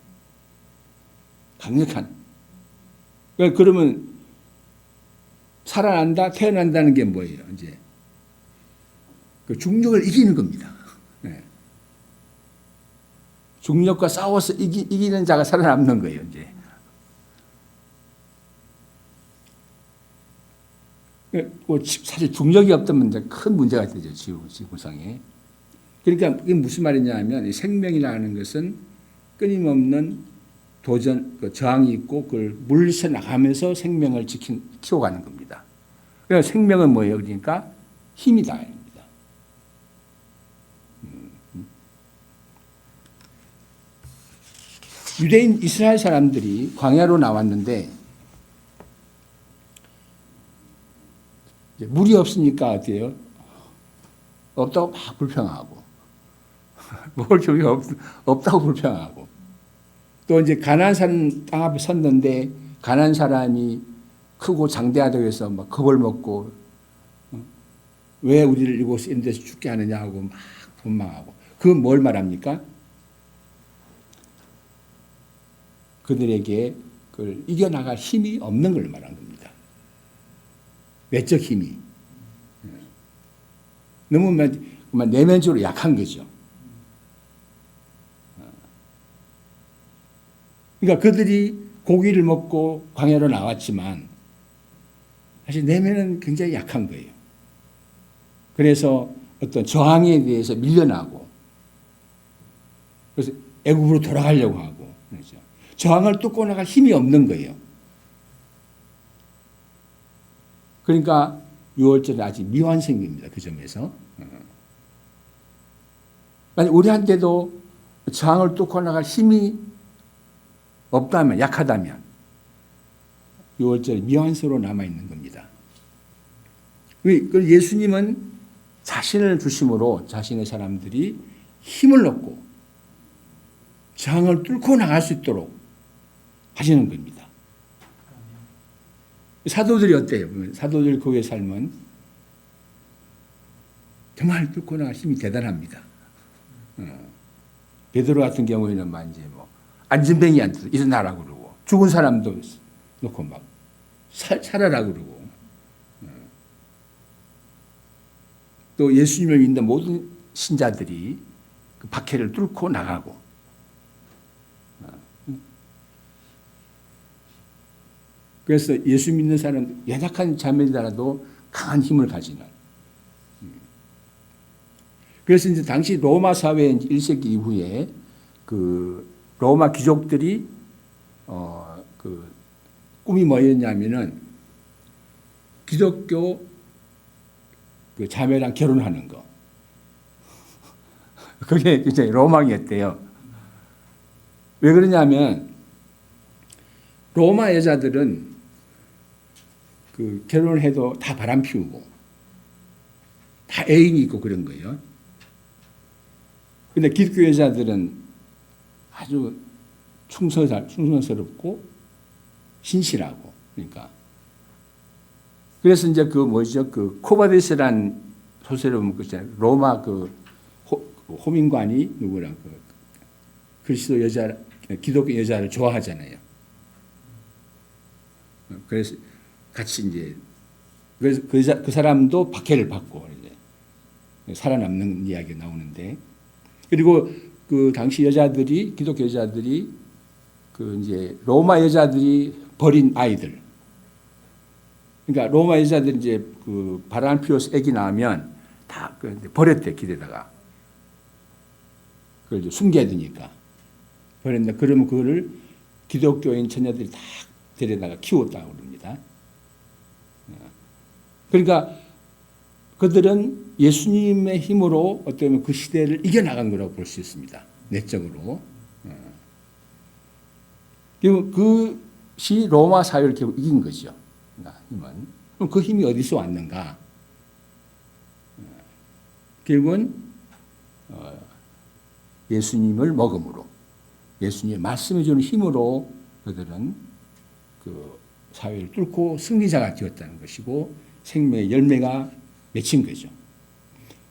강력한. 그러니까 그러면 살아난다, 태어난다는 게 뭐예요? 이제 그 중력을 이기는 겁니다. 네. 중력과 싸워서 이기는 자가 살아남는 거예요. 이제 사실 중력이 없다면 이제 큰 문제가 되죠, 지구상에. 그러니까 이게 무슨 말이냐 하면 이 생명이라는 것은 끊임없는 도전, 저항이 있고 그걸 물리쳐 나가면서 생명을 키워가는 겁니다. 그러니까 생명은 뭐예요? 그러니까 힘이다. 유대인 이스라엘 사람들이 광야로 나왔는데 물이 없으니까 어때요? 없다고 막 불평하고 먹을 적이 없다고 불평하고 또 이제 가나안 땅 앞에 섰는데 가나안 사람이 크고 장대하다고 해서 막 겁을 먹고 왜 우리를 이곳 이런 데서 죽게 하느냐 하고 막 원망하고 그건 뭘 말합니까? 그들에게 그걸 이겨나갈 힘이 없는 걸 말한 겁니다. 외적 힘이. 너무 내면적으로 약한 거죠. 그러니까 그들이 고기를 먹고 광야로 나왔지만 사실 내면은 굉장히 약한 거예요. 그래서 어떤 저항에 대해서 밀려나고 그래서 애굽으로 돌아가려고 하고 그렇죠. 저항을 뚫고 나갈 힘이 없는 거예요. 그러니까 6월절은 아직 미완성입니다. 그 점에서. 만약 우리한테도 저항을 뚫고 나갈 힘이 없다면, 약하다면 6월절 미완성으로 남아있는 겁니다. 예수님은 자신을 중심으로 자신의 사람들이 힘을 얻고 저항을 뚫고 나갈 수 있도록 하시는 겁니다. 사도들이 어때요? 사도들 교회 삶은 정말 뚫고 나갈 힘이 대단합니다. 베드로 같은 경우에는 막 이제 뭐 안진뱅이한테 일어나라 그러고 죽은 사람도 놓고 막 살아라 그러고 또 예수님을 믿는 모든 신자들이 그 박해를 뚫고 나가고 그래서 예수 믿는 사람 연약한 자매들이라도 강한 힘을 가지는 그래서 이제 당시 로마 사회 1세기 이후에 그 로마 귀족들이 그 꿈이 뭐였냐면은 기독교 그 자매랑 결혼하는 거. 그게 굉장히 로망이었대요. 왜 그러냐면 로마 여자들은 그 결혼을 해도 다 바람 피우고 다 애인이 있고 그런 거예요. 근데 기독교 여자들은 아주 충성스럽고 신실하고 그러니까 그래서 이제 그 뭐죠 그 코바데스란 소설을 보면 그 로마 그 호민관이 누구랑 그 그리스도 여자 기독교 여자를 좋아하잖아요. 그래서 같이 이제 그래서 그 사람도 박해를 받고 이제 살아남는 이야기가 나오는데 그리고 그 당시 여자들이 기독교 여자들이 그 이제 로마 여자들이 버린 아이들 그러니까 로마 여자들이 이제 그 바람 피워서 아기 낳으면 다 버렸대 길에다가 그걸 이제 숨겨야 되니까 버렸는데 그러면 그거를 기독교인 처녀들이 다 데려다가 키웠다고 그럽니다. 그러니까 그들은 예수님의 힘으로 어쩌면 그 시대를 이겨나간 거라고 볼 수 있습니다. 내적으로. 그리고 그것이 로마 사회를 결국 이긴 거죠. 힘은. 그럼 그 힘이 어디서 왔는가? 결국은 예수님을 먹음으로 예수님의 말씀해 주는 힘으로 그들은 그 사회를 뚫고 승리자가 되었다는 것이고 생명의 열매가 맺힌 거죠.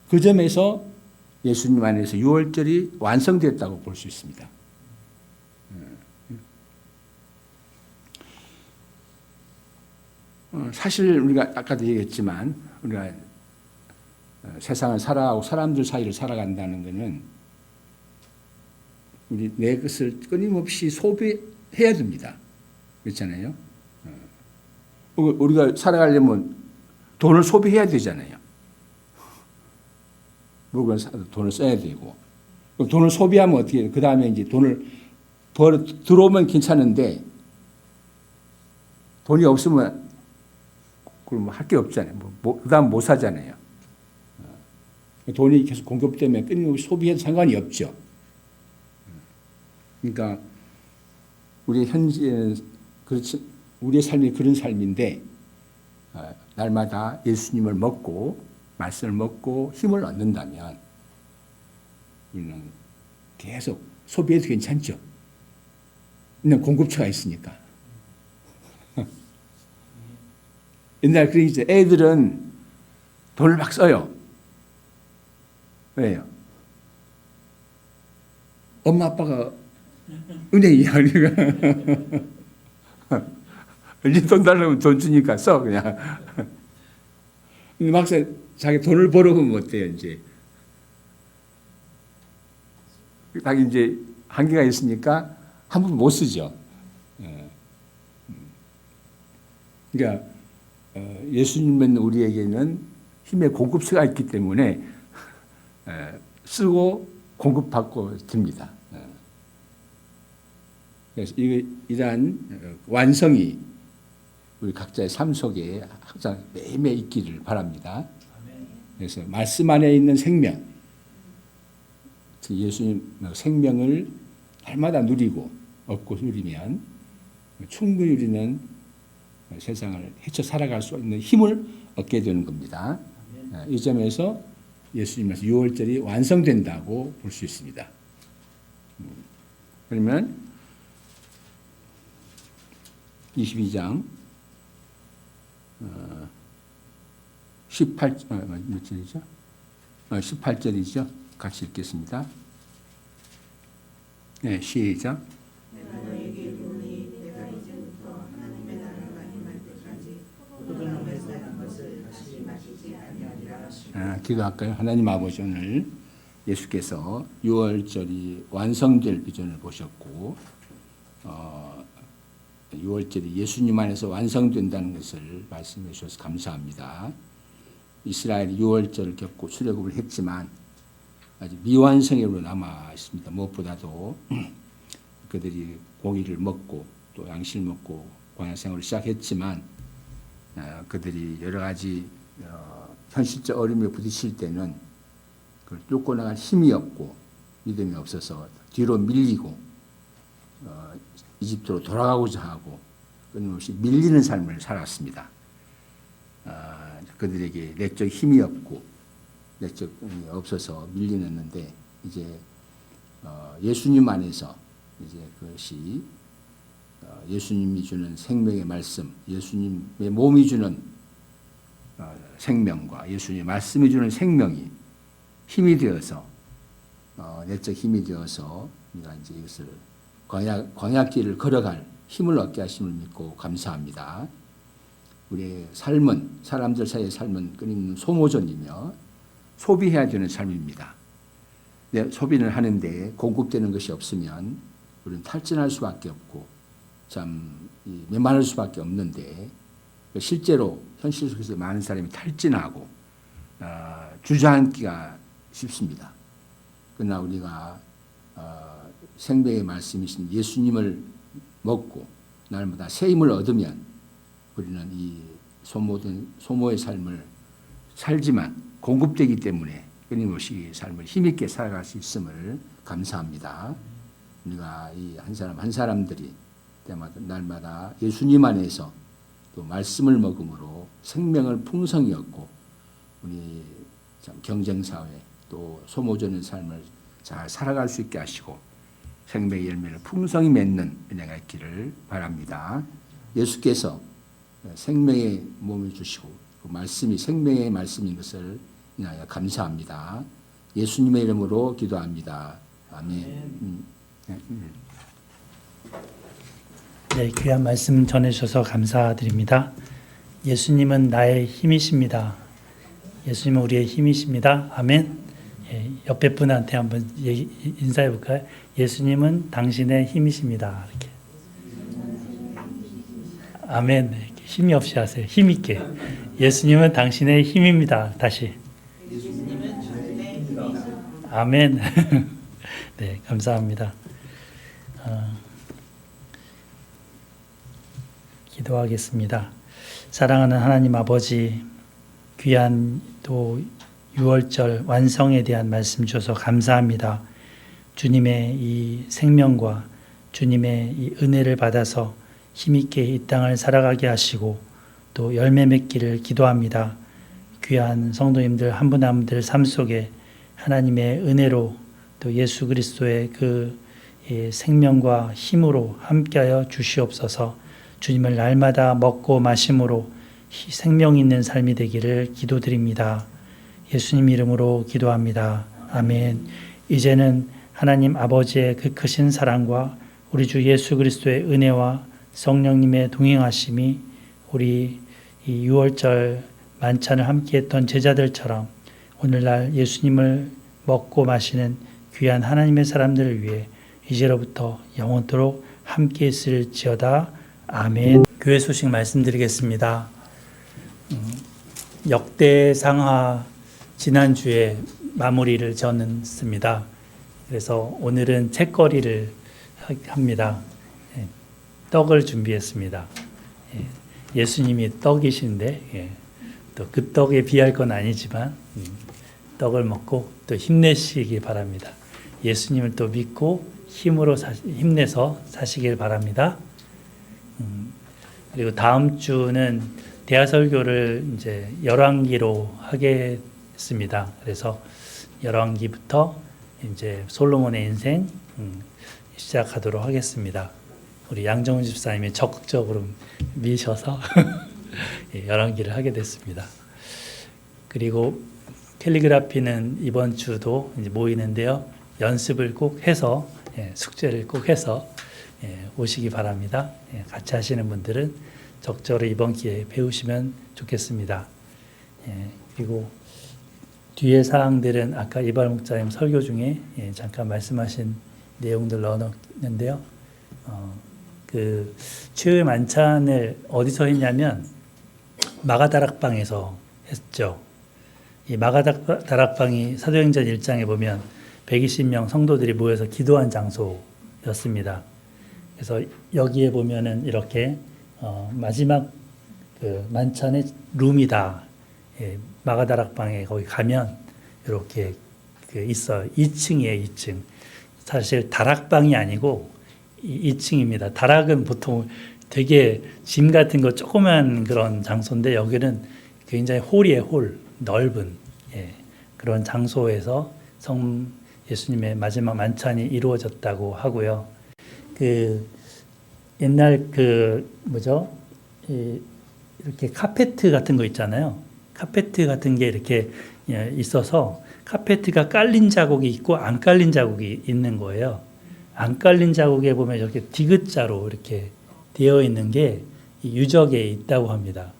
그 점에서 예수님 안에서 유월절이 완성됐다고 볼 수 있습니다. 사실 우리가 아까도 얘기했지만 우리가 세상을 살아가고 사람들 사이를 살아간다는 것은 우리 내 것을 끊임없이 소비해야 됩니다. 그렇잖아요. 우리가 살아가려면 돈을 소비해야 되잖아요. 물건을 사도 돈을 써야 되고. 그럼 돈을 소비하면 어떻게 해요? 그 다음에 이제 돈을 들어오면 괜찮은데 돈이 없으면 그럼 할 게 없잖아요. 그 다음 못 사잖아요. 돈이 계속 공급되면 끊임없이 소비해도 상관이 없죠. 그러니까 우리 현재는 그렇지, 우리의 삶이 그런 삶인데 날마다 예수님을 먹고 말씀을 먹고 힘을 얻는다면 우리는 계속 소비해도 괜찮죠. 그냥 공급처가 있으니까. 옛날 그러죠. 애들은 돈을 막 써요. 왜요? 엄마 아빠가 은행이야. 그러니까 돈 달라면 돈 주니까 써 그냥. 근데 막상 자기 돈을 벌어보면 어때요 이제? 자기 이제 한계가 있으니까 한 번 못 쓰죠. 그러니까 예수님 믿는 우리에게는 힘의 공급처가 있기 때문에 쓰고 공급받고 듭니다. 그래서 이러한 완성이 우리 각자의 삶 속에 항상 매일매일 있기를 바랍니다. 그래서 말씀 안에 있는 생명, 예수님 생명을 날마다 누리고 얻고 누리면 충분히 우리는 세상을 헤쳐 살아갈 수 있는 힘을 얻게 되는 겁니다. 이 점에서 예수님께서 유월절이 완성된다고 볼 수 있습니다. 그러면 22장 18, 몇 절이죠? 18절이죠. 같이 읽겠습니다. 네, 시작. 기도할까요? 하나님 아버지, 오늘 예수께서 6월절이 완성될 비전을 보셨고 6월절이 예수님 안에서 완성된다는 것을 말씀해 주셔서 감사합니다. 이스라엘이 6월절을 겪고 출애굽을 했지만 아직 미완성으로 남아 있습니다. 무엇보다도 그들이 고기를 먹고 또 양식을 먹고 광야 생활을 시작했지만 그들이 여러 가지 현실적 어려움에 부딪힐 때는 그걸 뚫고 나갈 힘이 없고 믿음이 없어서 뒤로 밀리고 이집트로 돌아가고자 하고 끊임없이 밀리는 삶을 살았습니다. 그들에게 내적 힘이 없고 내적 힘이 없어서 밀리는데 이제 예수님 안에서 이제 그것이 예수님이 주는 생명의 말씀, 예수님의 몸이 주는 생명과 예수님의 말씀이 주는 생명이 힘이 되어서 내적 힘이 되어서 우리가 이제 이것을 광야길을 걸어갈 힘을 얻게 하심을 믿고 감사합니다. 우리의 삶은 사람들 사이의 삶은 끊임없는 소모전이며 소비해야 되는 삶입니다. 소비를 하는데 공급되는 것이 없으면 우리는 탈진할 수밖에 없고 참 메마를 수밖에 없는데 실제로 현실 속에서 많은 사람이 탈진하고 주저앉기가 쉽습니다. 그러나 우리가 생명의 말씀이신 예수님을 먹고 날마다 새 힘을 얻으면 우리는 이 소모의 삶을 살지만 공급되기 때문에 끊임없이 삶을 힘있게 살아갈 수 있음을 감사합니다. 우리가 이 한 사람 한 사람들이 때마다 날마다 예수님 안에서 또 말씀을 먹음으로 생명을 풍성히 얻고 우리 참 경쟁사회 또 소모적인 삶을 잘 살아갈 수 있게 하시고 생명의 열매를 풍성히 맺는 은혜가 있기를 바랍니다. 예수께서 생명의 몸을 주시고 그 말씀이 생명의 말씀인 것을 인하여 감사합니다. 예수님의 이름으로 기도합니다. 아멘. 네, 귀한 말씀 전해주셔서 감사드립니다. 예수님은 나의 힘이십니다. 예수님은 우리의 힘이십니다. 아멘. 예, 옆에 분한테 한번 인사해 볼까요? 예수님은 당신의 힘이십니다. 이렇게. 아멘. 이렇게. 힘이 없이 하세요. 힘 있게. 예수님은 당신의 힘입니다. 다시. 아멘. 네, 감사합니다. 기도하겠습니다. 사랑하는 하나님 아버지, 귀한 또 6월절 완성에 대한 말씀 주셔서 감사합니다. 주님의 이 생명과 주님의 이 은혜를 받아서 힘있게 이 땅을 살아가게 하시고 또 열매 맺기를 기도합니다. 귀한 성도님들 한 분 한 분들 삶 속에 하나님의 은혜로 또 예수 그리스도의 그 생명과 힘으로 함께하여 주시옵소서. 주님을 날마다 먹고 마심으로 생명 있는 삶이 되기를 기도드립니다. 예수님 이름으로 기도합니다. 아멘. 이제는 하나님 아버지의 그 크신 사랑과 우리 주 예수 그리스도의 은혜와 성령님의 동행하심이 우리 이 6월절 만찬을 함께했던 제자들처럼 오늘날 예수님을 먹고 마시는 귀한 하나님의 사람들을 위해 이제로부터 영원토록 함께 있을지어다. 아멘. 교회 소식 말씀드리겠습니다. 역대상하 지난주에 마무리를 지었습니다. 그래서 오늘은 책거리를 합니다. 떡을 준비했습니다. 예수님이 떡이신데 또 그 떡에 비할 건 아니지만 떡을 먹고 또 힘내시기 바랍니다. 예수님을 또 믿고 힘내서 사시길 바랍니다. 그리고 다음 주는 대하설교를 이제 열왕기로 하겠습니다. 그래서 열왕기부터 이제 솔로몬의 인생 시작하도록 하겠습니다. 우리 양정훈 집사님이 적극적으로 미셔서 열왕기를 하게 됐습니다. 그리고 캘리그라피는 이번 주도 이제 모이는데요. 연습을 꼭 해서 숙제를 꼭 해서 오시기 바랍니다. 같이 하시는 분들은 적절히 이번 기회에 배우시면 좋겠습니다. 그리고 뒤에 사항들은 아까 이발 목사님 설교 중에 잠깐 말씀하신 내용들 넣어놓는데요. 그 최후의 만찬을 어디서 했냐면 마가다락방에서 했죠. 이 마가다락방이 사도행전 1장에 보면 120명 성도들이 모여서 기도한 장소였습니다. 그래서 여기에 보면은 이렇게 마지막 그 만찬의 룸이다. 마가다락방에 거기 가면 이렇게 그 있어요. 2층이에요, 2층. 사실 다락방이 아니고 2층입니다. 다락은 보통 되게 짐 같은 거 조그만 그런 장소인데 여기는 굉장히 홀이에요, 홀. 넓은 그런 장소에서 예수님의 마지막 만찬이 이루어졌다고 하고요. 그 옛날 이렇게 카페트 같은 거 있잖아요. 카페트 같은 게 이렇게 있어서 카페트가 깔린 자국이 있고 안 깔린 자국이 있는 거예요. 안 깔린 자국에 보면 이렇게 디귿자로 이렇게 되어 있는 게 유적에 있다고 합니다.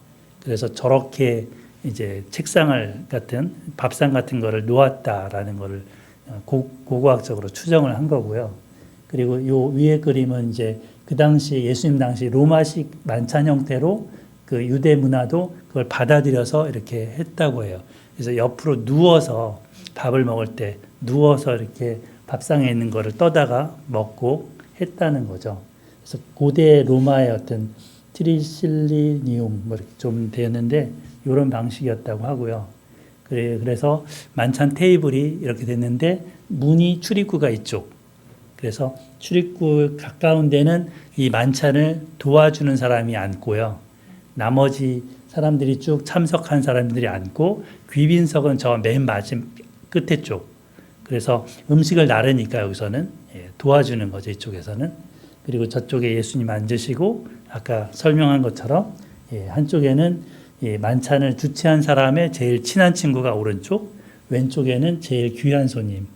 그래서 저렇게 이제 책상을 같은 밥상 같은 거를 놓았다라는 거를 고고학적으로 추정을 한 거고요. 그리고 요 위에 그림은 이제 그 당시 예수님 당시 로마식 만찬 형태로 그 유대 문화도 그걸 받아들여서 이렇게 했다고 해요. 그래서 옆으로 누워서 밥을 먹을 때 누워서 이렇게 밥상에 있는 거를 떠다가 먹고 했다는 거죠. 그래서 고대 로마의 어떤 트리실리니움 뭐 이렇게 좀 되었는데 이런 방식이었다고 하고요. 그래서 만찬 테이블이 이렇게 됐는데 문이 출입구가 이쪽. 그래서 출입구 가까운 데는 이 만찬을 도와주는 사람이 앉고요. 나머지 사람들이 쭉 참석한 사람들이 앉고 귀빈석은 저 맨 마지막 끝에 쪽. 그래서 음식을 나르니까 여기서는 도와주는 거죠. 이쪽에서는. 그리고 저쪽에 예수님 앉으시고 아까 설명한 것처럼 한쪽에는 만찬을 주최한 사람의 제일 친한 친구가 오른쪽, 왼쪽에는 제일 귀한 손님,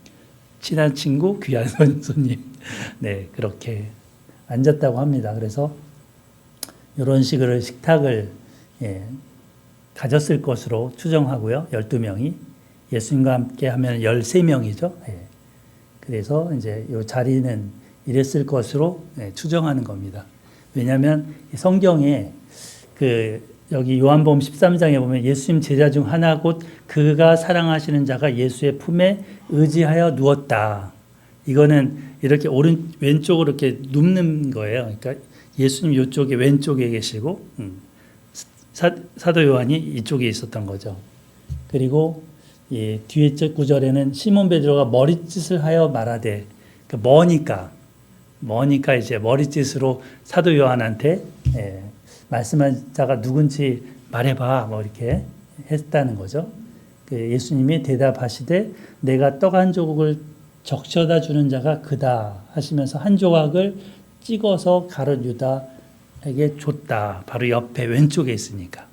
친한 친구, 귀한 손님. 네, 그렇게 앉았다고 합니다. 그래서 이런 식으로 식탁을 가졌을 것으로 추정하고요. 12명이. 예수님과 함께 하면 13명이죠. 그래서 이제 이 자리는 이랬을 것으로 추정하는 겁니다. 왜냐하면 성경에 여기 요한복음 13장에 보면 예수님 제자 중 하나 곧 그가 사랑하시는 자가 예수의 품에 의지하여 누웠다. 이거는 이렇게 왼쪽으로 이렇게 눕는 거예요. 그러니까 예수님 이쪽에 왼쪽에 계시고 사도 요한이 이쪽에 있었던 거죠. 그리고 뒤에 구절에는 시몬 베드로가 머리짓을 하여 말하되, 그러니까 머니까 이제 머리짓으로 사도 요한한테 말씀한 자가 누군지 말해봐, 뭐 이렇게 했다는 거죠. 예수님이 대답하시되 내가 떡 한 조각을 적셔다 주는 자가 그다 하시면서 한 조각을 찍어서 가룟 유다에게 줬다. 바로 옆에 왼쪽에 있으니까.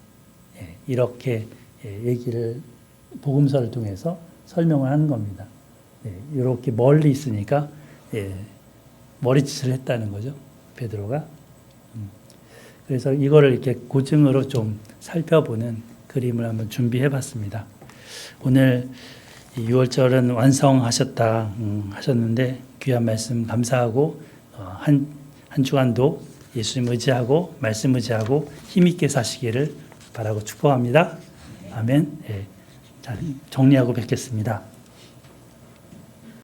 이렇게 얘기를 복음서를 통해서 설명을 하는 겁니다. 이렇게 멀리 있으니까 머리짓을 했다는 거죠. 베드로가. 그래서 이거를 이렇게 고증으로 좀 살펴보는 그림을 한번 준비해 봤습니다. 오늘 6월절은 완성하셨다 하셨는데 귀한 말씀 감사하고 한 주간도 예수님 의지하고 말씀 의지하고 힘있게 사시기를 바라고 축복합니다. 아멘. 자, 정리하고 뵙겠습니다.